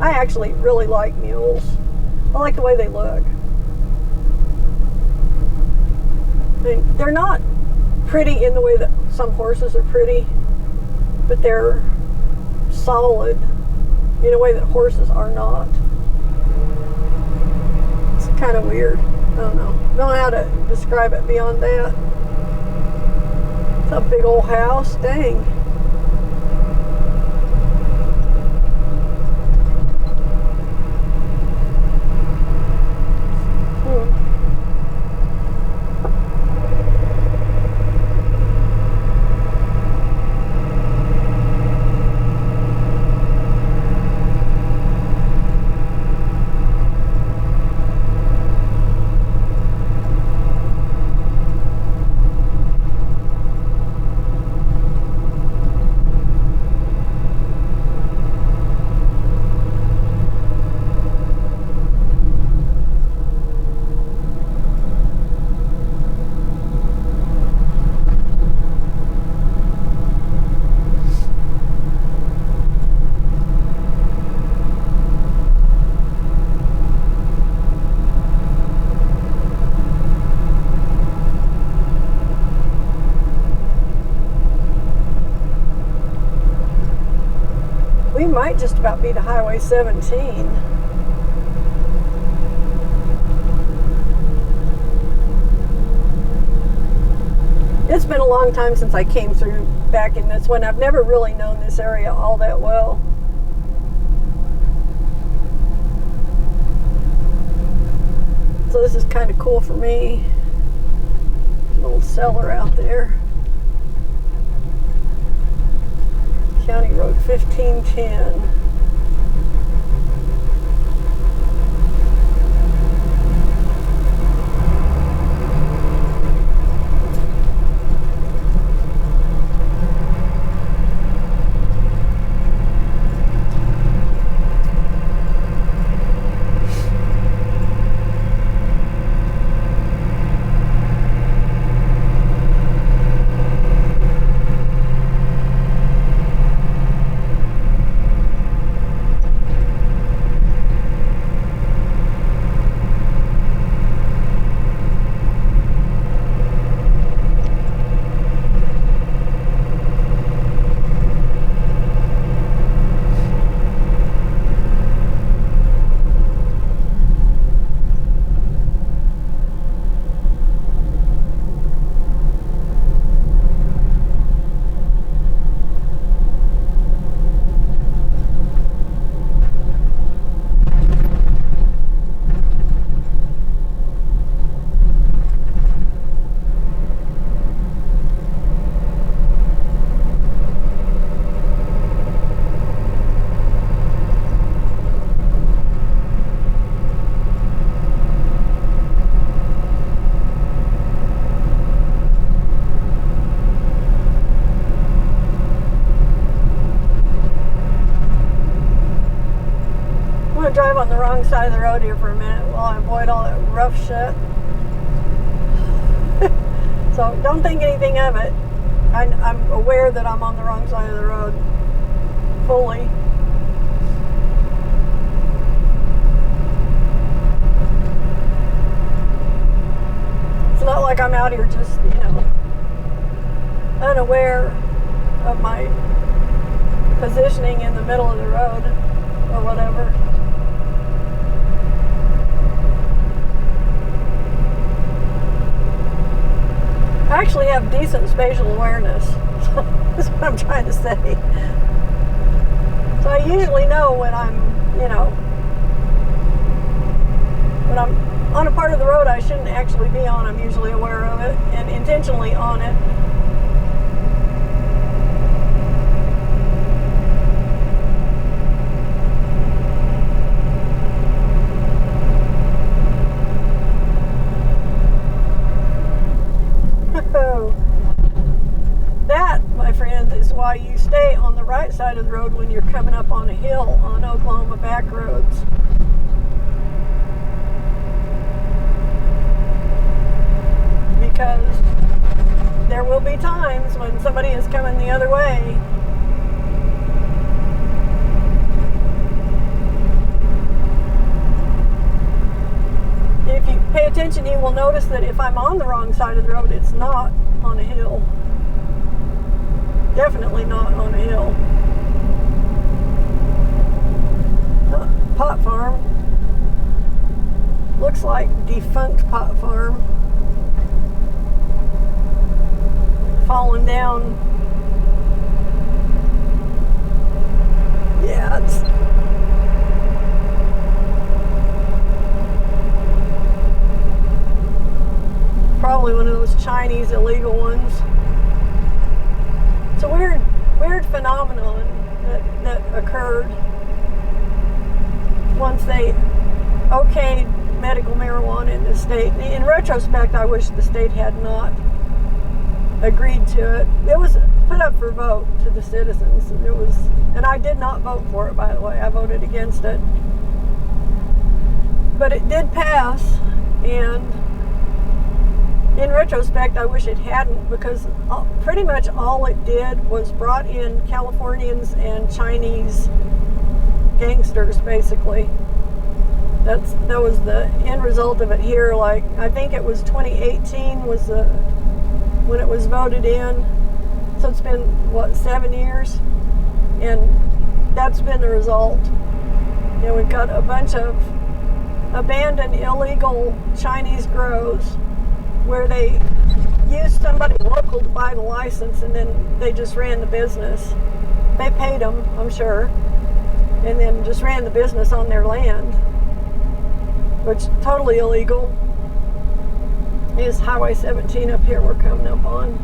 [SPEAKER 1] I actually really like mules. I like the way they look. I mean, they're not pretty in the way that some horses are pretty, but they're solid in a way that horses are not. It's kind of weird. I don't know how to describe it beyond that. It's a big old house, dang. We might just about be to Highway 17. It's been a long time since I came through back in this one. I've never really known this area all that well. So this is kind of cool for me. Little cellar out there. County Road 1510. Drive on the wrong side of the road here for a minute while I avoid all that rough shit. So don't think anything of it. I'm aware that I'm on the wrong side of the road fully. It's not like I'm out here just, unaware of my positioning in the middle of the road or whatever. I actually have decent spatial awareness. That's what I'm trying to say. So I usually know when when I'm on a part of the road I shouldn't actually be on. I'm usually aware of it and intentionally on it. That, my friends, is why you stay on the right side of the road when you're coming up on a hill on Oklahoma back roads. Because there will be times when somebody is coming the other way. If you pay attention, you will notice that if I'm on the wrong side of the road, it's not on a hill. Definitely not on a hill. Pot farm. Looks like defunct pot farm. Falling down. Yeah, it's probably one of those Chinese illegal ones. It's a weird phenomenon that occurred once they okayed medical marijuana in the state. In retrospect, I wish the state had not agreed to it. It was put up for vote to the citizens. And I did not vote for it, by the way. I voted against it. But it did pass, and in retrospect, I wish it hadn't, because pretty much all it did was brought in Californians and Chinese gangsters, basically. That was the end result of it here. Like, I think it was 2018 was when it was voted in. So it's been, 7 years? And that's been the result. We've got a bunch of abandoned illegal Chinese grows where they used somebody local to buy the license, and then they just ran the business. They paid them, I'm sure, and then just ran the business on their land, which is totally illegal. Is Highway 17 up here we're coming up on.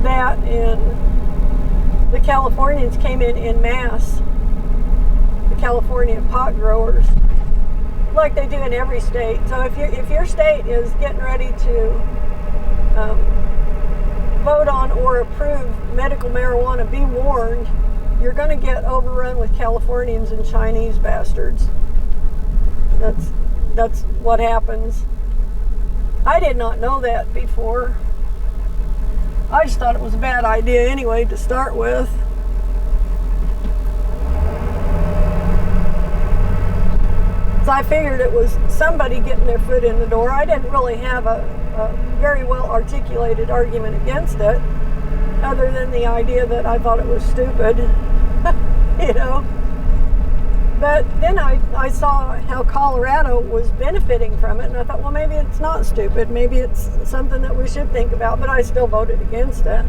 [SPEAKER 1] That, and the Californians came in mass, the California pot growers, like they do in every state. So if your state is getting ready to vote on or approve medical marijuana, be warned, you're going to get overrun with Californians and Chinese bastards. That's what happens. I did not know that before. I just thought it was a bad idea anyway to start with. So I figured it was somebody getting their foot in the door. I didn't really have a very well articulated argument against it, other than the idea that I thought it was stupid, you know. But then I saw how Colorado was benefiting from it, and I thought, well, maybe it's not stupid. Maybe it's something that we should think about, but I still voted against it.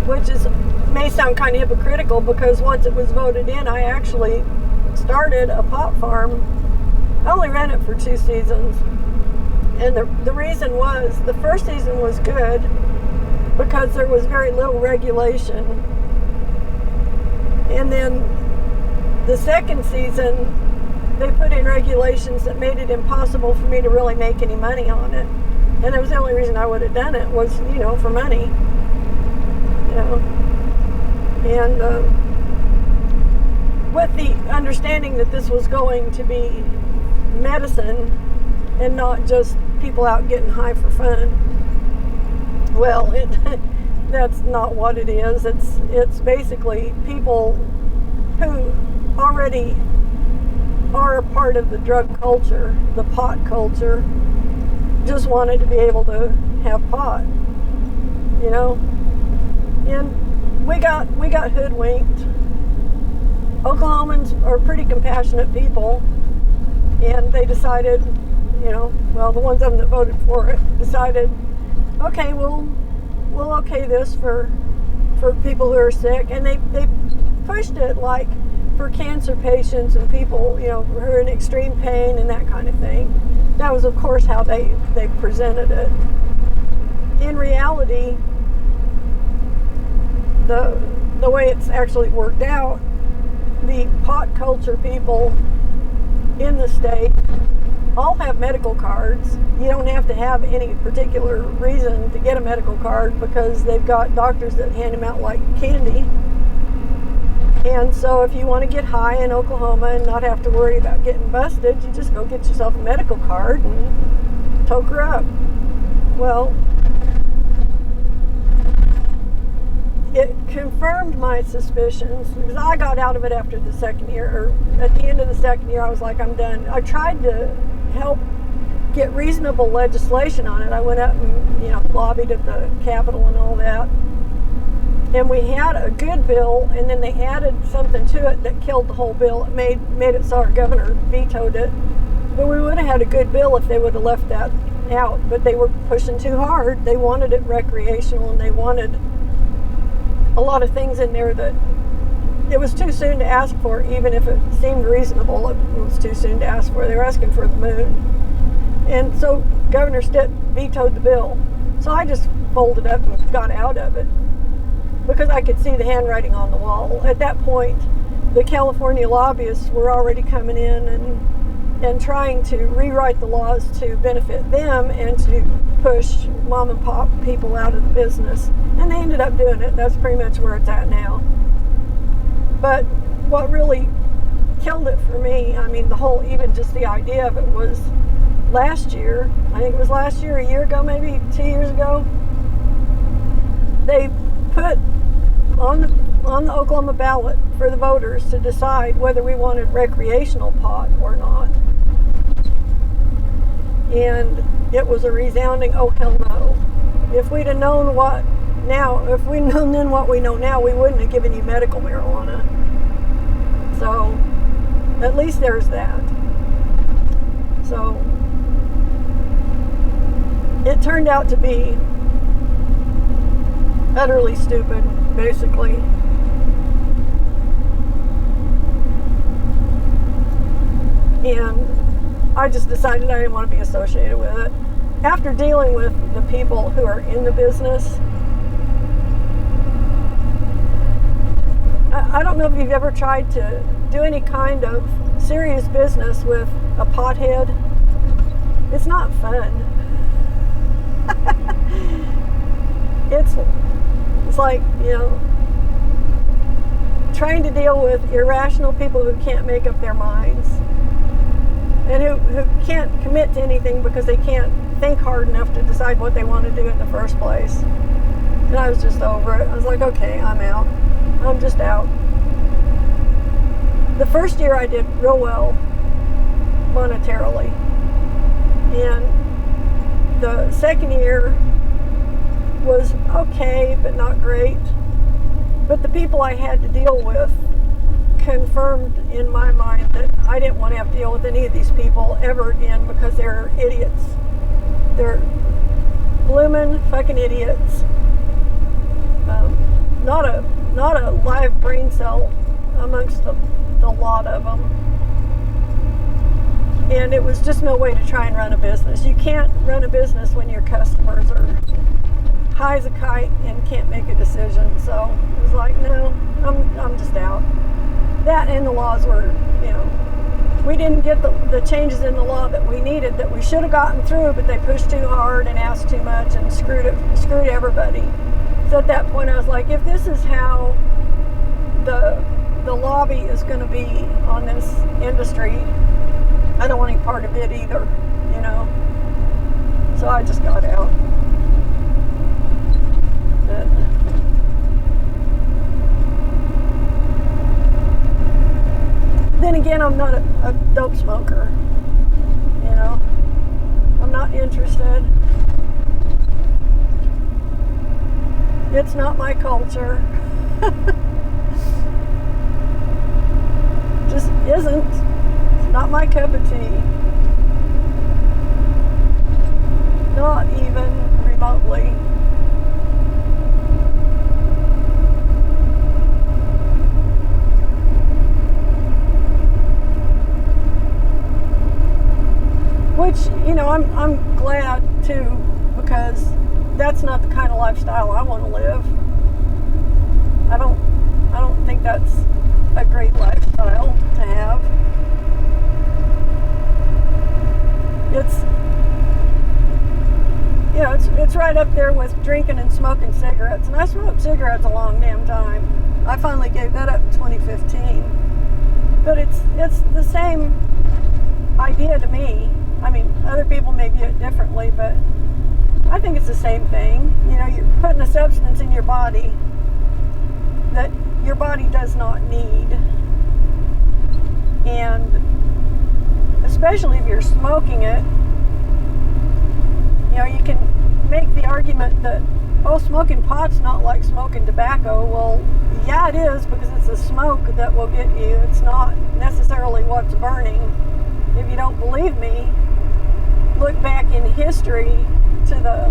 [SPEAKER 1] Which may sound kind of hypocritical, because once it was voted in, I actually started a pot farm. I only ran it for 2 seasons. And the reason was, the first season was good because there was very little regulation. And then the second season, they put in regulations that made it impossible for me to really make any money on it. And that was the only reason I would have done it, was, you know, for money. You know. And with the understanding that this was going to be medicine and not just people out getting high for fun. Well, that's not what it is. It's basically people who already are a part of the drug culture, the pot culture, just wanted to be able to have pot, you know. And we got hoodwinked. Oklahomans are pretty compassionate people, and they decided, you know, well, the ones of them that voted for it decided, okay, we'll okay this for people who are sick, and they pushed it like for cancer patients and people, you know, who are in extreme pain and that kind of thing. That was, of course, how they presented it. In reality, the way it's actually worked out, the pot culture people in the state all have medical cards. You don't have to have any particular reason to get a medical card, because they've got doctors that hand them out like candy. And so if you want to get high in Oklahoma and not have to worry about getting busted, you just go get yourself a medical card and toker up. Well, it confirmed my suspicions, because I got out of it after the second year, or at the end of the second year. I was like, I'm done. I tried to help get reasonable legislation on it. I went up and, you know, lobbied at the Capitol and all that. And we had a good bill, and then they added something to it that killed the whole bill. It made it so our governor vetoed it. But we would have had a good bill if they would have left that out. But they were pushing too hard. They wanted it recreational, and they wanted a lot of things in there that it was too soon to ask for. Even if it seemed reasonable, it was too soon to ask for. They were asking for the moon. And so Governor Stitt vetoed the bill. So I just folded up and got out of it, because I could see the handwriting on the wall. At that point, the California lobbyists were already coming in and trying to rewrite the laws to benefit them and to push mom and pop people out of the business. And they ended up doing it. That's pretty much where it's at now. But what really killed it for me, I mean, even just the idea of it, was last year. I think it was last year, a year ago, maybe 2 years ago. They put on the Oklahoma ballot for the voters to decide whether we wanted recreational pot or not. And it was a resounding, oh hell no. If we'd have known what we know now, we wouldn't have given you medical marijuana. So at least there's that. So it turned out to be utterly stupid, basically. And I just decided I didn't want to be associated with it. After dealing with the people who are in the business, I don't know if you've ever tried to do any kind of serious business with a pothead. It's not fun. It's like, trying to deal with irrational people who can't make up their minds and who can't commit to anything because they can't think hard enough to decide what they want to do in the first place. And I was just over it. I was like, okay, I'm out. I'm just out. The first year I did real well monetarily. And the second year was okay, but not great. But the people I had to deal with confirmed in my mind that I didn't want to have to deal with any of these people ever again because they're idiots. They're bloomin' fucking idiots. Not a live brain cell amongst the lot of them. And it was just no way to try and run a business. You can't run a business when your customers are high as a kite and can't make a decision. So it was like, no, I'm just out. That and the laws were, we didn't get the changes in the law that we needed, that we should have gotten through, but they pushed too hard and asked too much and screwed everybody. So at that point I was like, if this is how the lobby is going to be on this industry, I don't want any part of it either, So I just got out. But then again, I'm not a dope smoker, I'm not interested. It's not my culture. Just isn't. It's not my cup of tea. Not even remotely. Which, I'm glad too, because that's not the kind of lifestyle I want to live. I don't think that's a great lifestyle to have. It's right up there with drinking and smoking cigarettes. And I smoked cigarettes a long damn time. I finally gave that up in 2015. But it's the same idea to me. I mean, other people may view it differently, but I think it's the same thing. You're putting a substance in your body that your body does not need. And especially if you're smoking it, you can make the argument that, smoking pot's not like smoking tobacco. Well, yeah, it is, because it's the smoke that will get you. It's not necessarily what's burning. If you don't believe me, look back in history to the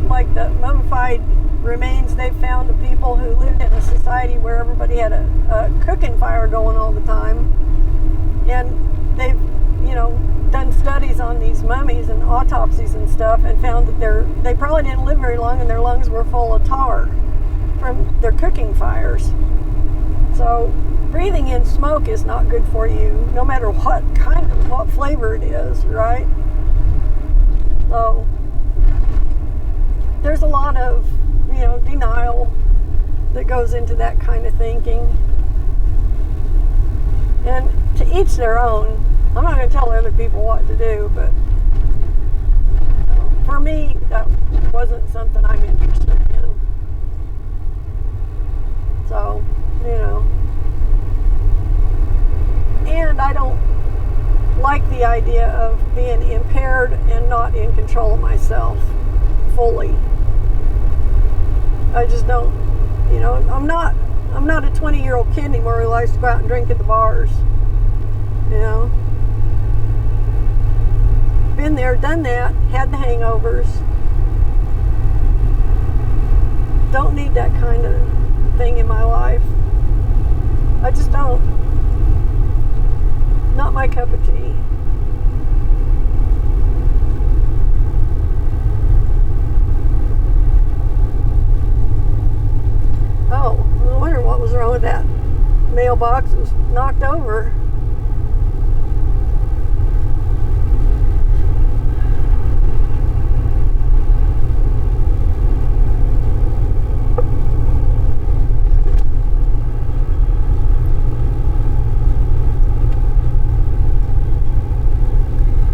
[SPEAKER 1] mummified remains they've found of people who lived in a society where everybody had a cooking fire going all the time. And they've, done studies on these mummies and autopsies and stuff, and found that they probably didn't live very long, and their lungs were full of tar from their cooking fires. So breathing in smoke is not good for you, no matter what flavor it is, right? So there's a lot of, denial that goes into that kind of thinking. And to each their own. I'm not going to tell other people what to do, but for me, that wasn't something I'm interested in. So, and I don't like the idea of being impaired and not in control of myself fully. I just don't, I'm not a 20-year-old kid anymore who likes to go out and drink at the bars. You know, been there, done that, had the hangovers. Don't need that kind of thing in my life. I just don't. Not my cup of tea. Oh, I wonder what was wrong with that mailbox. It was knocked over.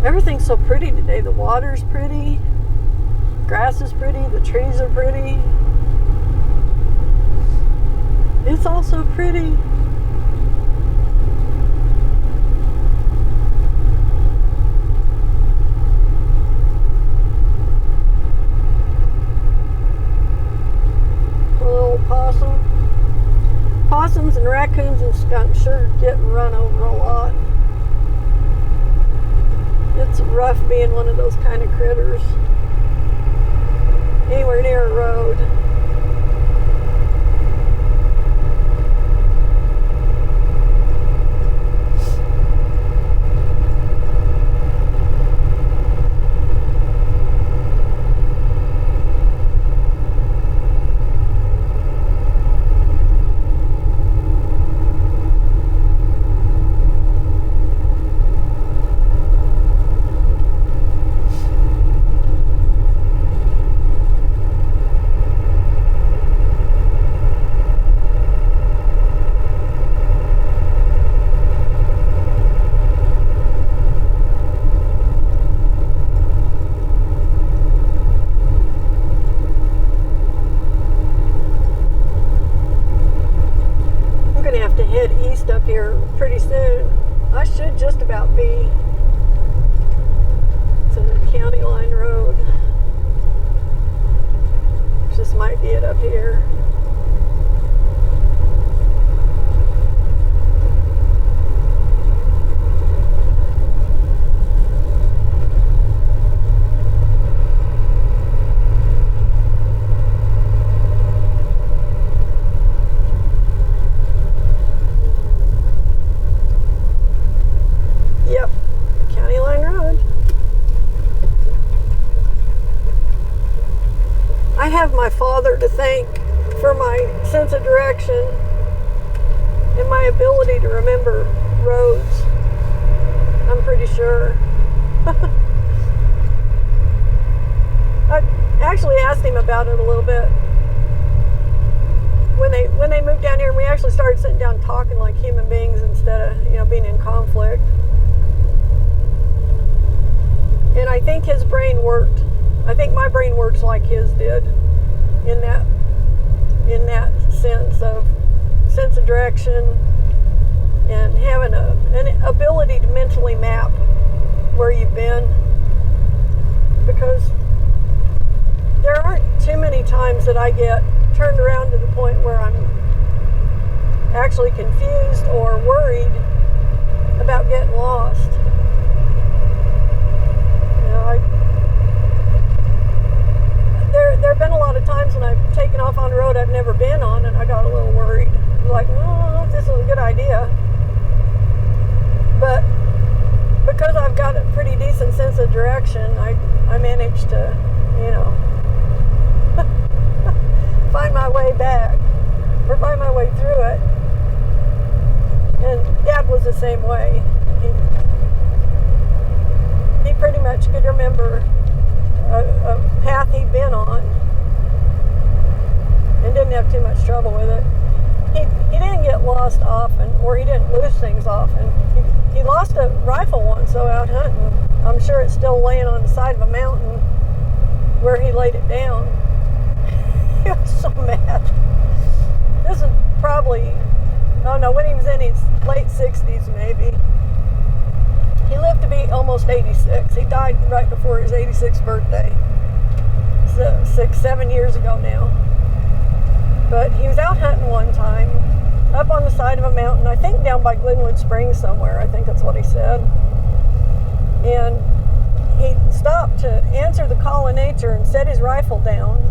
[SPEAKER 1] Everything's so pretty today. The water's pretty, grass is pretty, the trees are pretty. It's all so pretty. A little possum. Possums and raccoons and skunks sure get run over a lot. It's rough being one of those kind of critters anywhere near a road. To head east up here pretty soon. I should just about be to the county line road. Just might be it up here. I have my father to thank for my sense of direction and my ability to remember roads. I'm pretty sure. I actually asked him about it a little bit when they moved down here, and we actually started sitting down talking like human beings instead of being in conflict. And I think his brain worked. I think my brain works like his did in that sense of direction and having an ability to mentally map where you've been, because there aren't too many times that I get turned around to the point where I'm actually confused or worried about getting lost. There have been a lot of times when I've taken off on a road I've never been on, and I got a little worried. Like, well, I don't know if this is a good idea. But because I've got a pretty decent sense of direction, I managed to, find my way back, or find my way through it. And Dad was the same way. He pretty much could remember a path he'd been on and didn't have too much trouble with it. He didn't get lost often, or he didn't lose things often. He lost a rifle once, though, out hunting. I'm sure it's still laying on the side of a mountain where he laid it down. He was so mad. This is probably, when he was in his late 60s maybe. He lived to be almost 86. He died right before his 86th birthday. So 7 years ago now. But he was out hunting one time, up on the side of a mountain, I think down by Glenwood Springs somewhere, I think that's what he said. And he stopped to answer the call of nature and set his rifle down.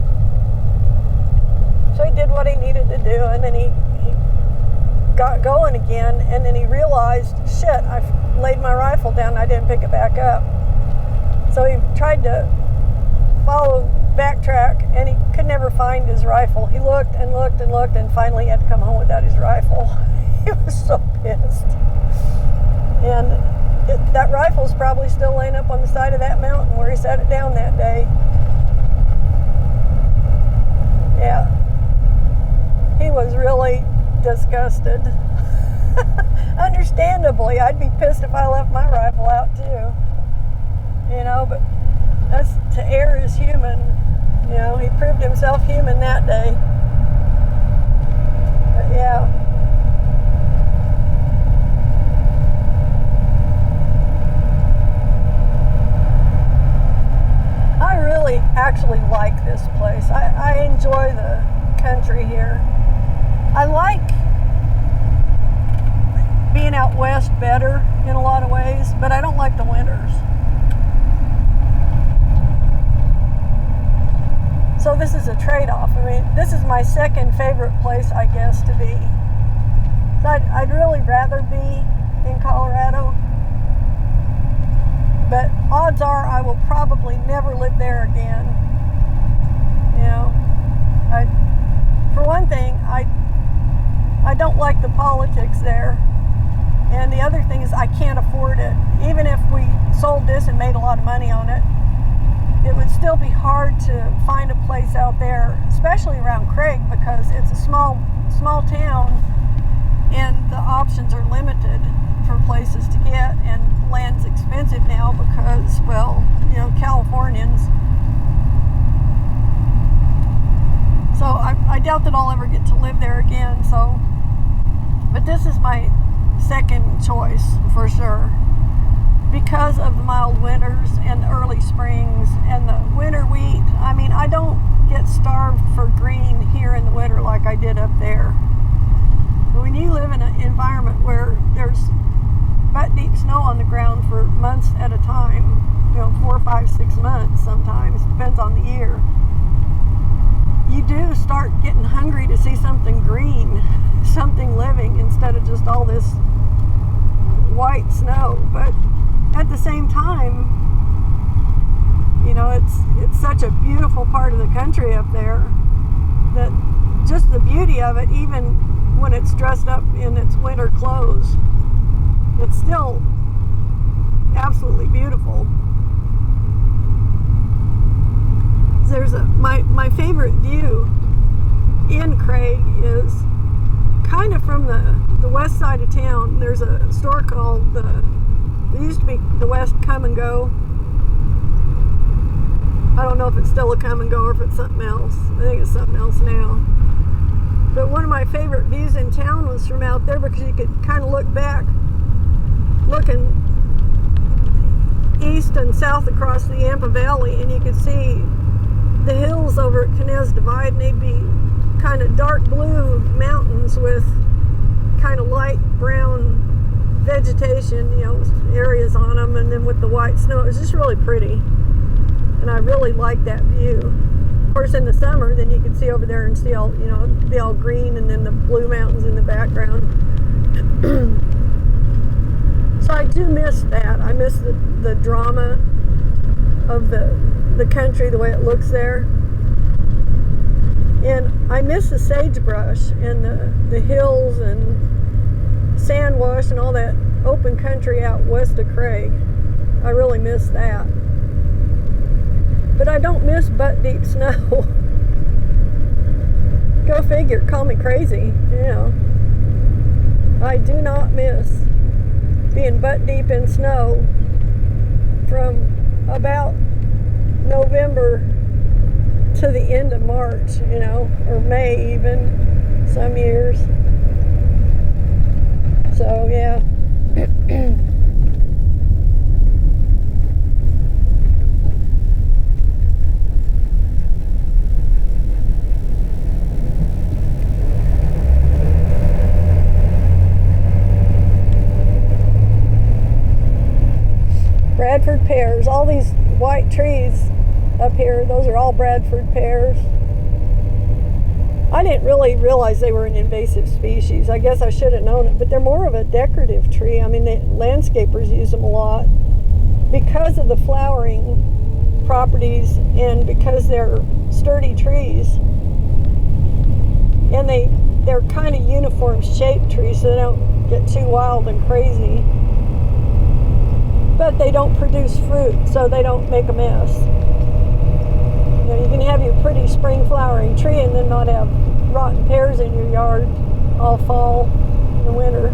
[SPEAKER 1] So he did what he needed to do, and then he got going again, and then he realized, shit, I laid my rifle down, I didn't pick it back up. So he tried to backtrack, and he could never find his rifle. He looked and looked and looked, and finally he had to come home without his rifle. He was so pissed. And that rifle's probably still laying up on the side of that mountain where he set it down that day. Yeah. He was really disgusted. Understandably, I'd be pissed if I left my rifle out too. You know, but that's, to err is human. You know, he proved himself human that day. But yeah. I really actually like this place. I enjoy the country here. I like being out west better in a lot of ways, but I don't like the winters. So this is a trade-off. I mean, this is my second favorite place, I guess, to be. So I'd really rather be in Colorado, but odds are I will probably never live there again. You know, for one thing, I don't like the politics there, and the other thing is I can't afford it. Even if we sold this and made a lot of money on it, it would still be hard to find a place out there, especially around Craig, because it's a small town and the options are limited for places to get, and land's expensive now because, well, you know, Californians. So I doubt that I'll ever get to live there again. So, but this is my second choice for sure, because of the mild winters and the early springs and the winter wheat. I mean, I don't get starved for green here in the winter like I did up there. But when you live in an environment where there's butt-deep snow on the ground for months at a time, you know, 4, 5, 6 months sometimes, depends on the year, you do start getting hungry to see something green, something living, instead of just all this white snow. But at the same time, you know, it's such a beautiful part of the country up there that just the beauty of it, even when it's dressed up in its winter clothes, it's still absolutely beautiful. There's my favorite view in Craig is kind of from the west side of town. There's a store called it used to be the West Come and Go. I don't know if it's still a Come and Go or if it's something else. I think it's something else now. But one of my favorite views in town was from out there, because you could kind of look back, looking east and south across the Yampa Valley, and you could see the hills over at Knez Divide, and they'd be kind of dark blue mountains with kind of light brown vegetation, you know, areas on them, and then with the white snow. It was just really pretty, and I really liked that view. Of course, in the summer, then you could see over there and see all, you know, be all green, and then the blue mountains in the background. So I do miss that. I miss the drama of the country, the way it looks there. And I miss the sagebrush and the hills and sand wash and all that open country out west of Craig. I really miss that. But I don't miss butt-deep snow. Go figure, call me crazy, you know. I do not miss being butt-deep in snow from about November to the end of March, you know, or May even, some years. So, yeah. pears. All these white trees up here, those are all Bradford pears. I didn't really realize they were an invasive species. I guess I should have known it, but they're more of a decorative tree. I mean, the landscapers use them a lot because of the flowering properties and because they're sturdy trees. And they're kind of uniform shaped trees, so they don't get too wild and crazy. But they don't produce fruit, so they don't make a mess. You know, you can have your pretty spring flowering tree and then not have rotten pears in your yard all fall in the winter.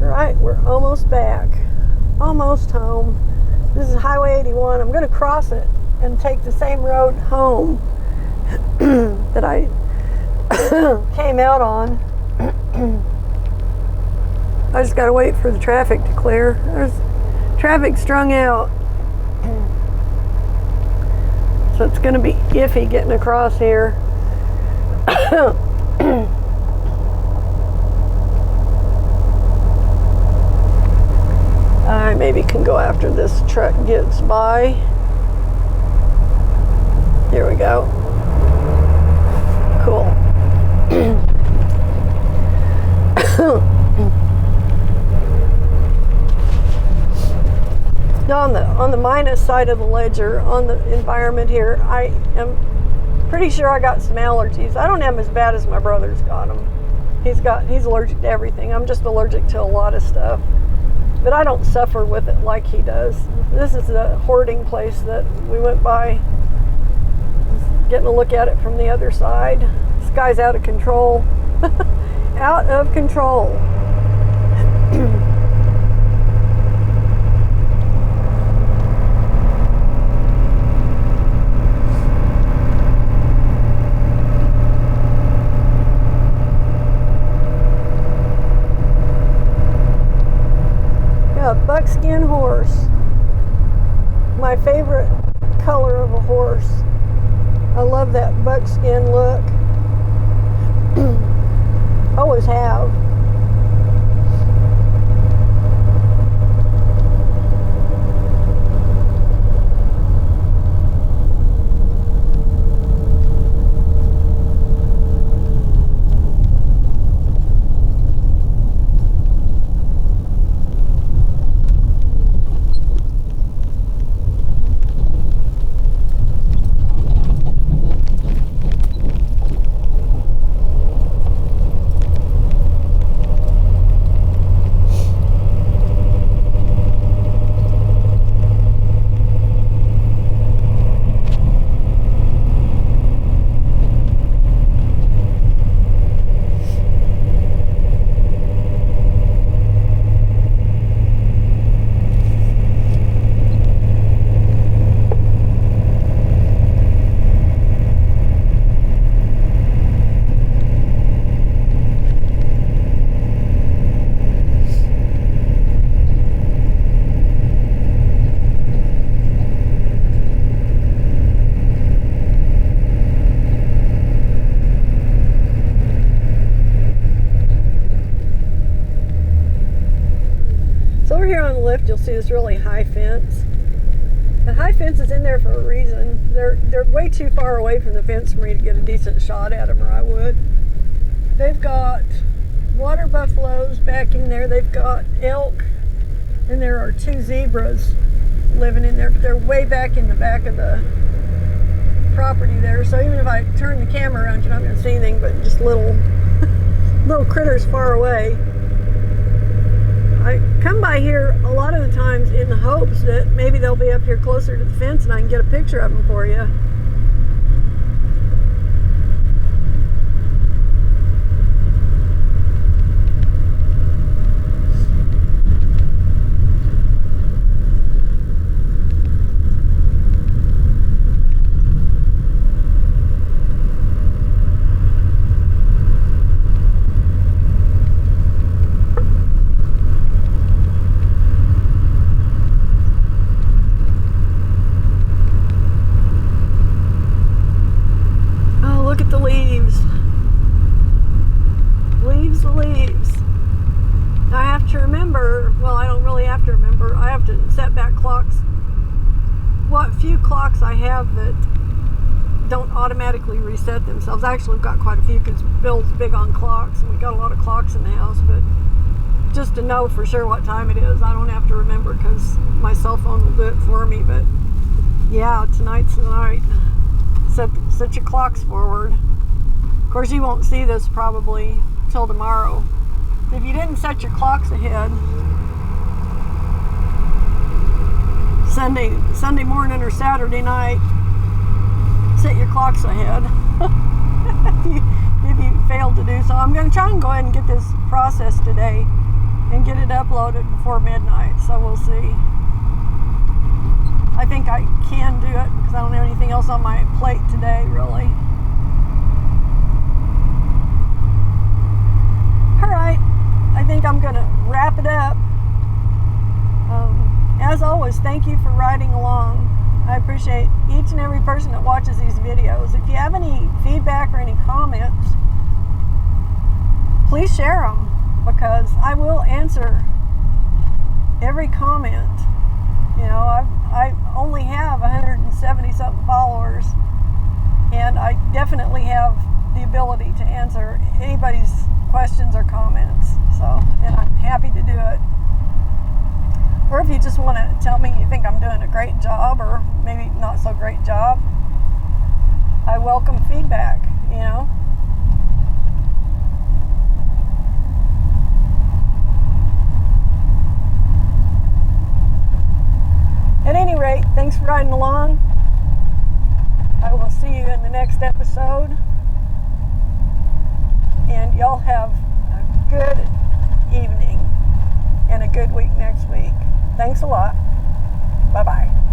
[SPEAKER 1] All right, we're almost back. Almost home. This is Highway 81. I'm going to cross it and take the same road home that I came out on. I just got to wait for the traffic to clear. There's traffic strung out. So it's going to be iffy getting across here. I maybe can go after this truck gets by. Here we go. Cool. Now on the minus side of the ledger, on the environment here, I am pretty sure I got some allergies. I don't have them as bad as my brother's got them. He's allergic to everything. I'm just allergic to a lot of stuff. But I don't suffer with it like he does. This is the hoarding place that we went by. Just getting a look at it from the other side. This guy's out of control. Out of control. A buckskin horse. My favorite color of a horse. I love that buckskin look. Always have. You'll see this really high fence. The high fence is in there for a reason. They're way too far away from the fence for me to get a decent shot at them, or I would. They've got water buffaloes back in there. They've got elk, and there are 2 zebras living in there. But they're way back in the back of the property there. So even if I turn the camera around, you're not going to see anything but just little critters far away. I come by here a lot of the times in the hopes that maybe they'll be up here closer to the fence and I can get a picture of them for you. clocks I have that don't automatically reset themselves. Actually, we've got quite a few because Bill's big on clocks, and we got a lot of clocks in the house. But just to know for sure what time it is, I don't have to remember because my cell phone will do it for me. But yeah, tonight's the night. Set your clocks forward. Of course, you won't see this probably till tomorrow. If you didn't set your clocks ahead, Sunday morning or Saturday night, set your clocks ahead. if you failed to do so. I'm going to try and go ahead and get this processed today and get it uploaded before midnight, so we'll see. I think I can do it because I don't have anything else on my plate today, really. Alright, I think I'm going to wrap it up. As always, thank you for riding along. I appreciate each and every person that watches these videos. If you have any feedback or any comments, please share them, because I will answer every comment. You know, I only have 170 something followers, and I definitely have the ability to answer anybody's questions or comments. So, and I'm happy to do it. Or if you just want to tell me you think I'm doing a great job, or maybe not so great job, I welcome feedback, you know. At any rate, thanks for riding along. I will see you in the next episode. And y'all have a good evening and a good week next week. Thanks a lot. Bye-bye.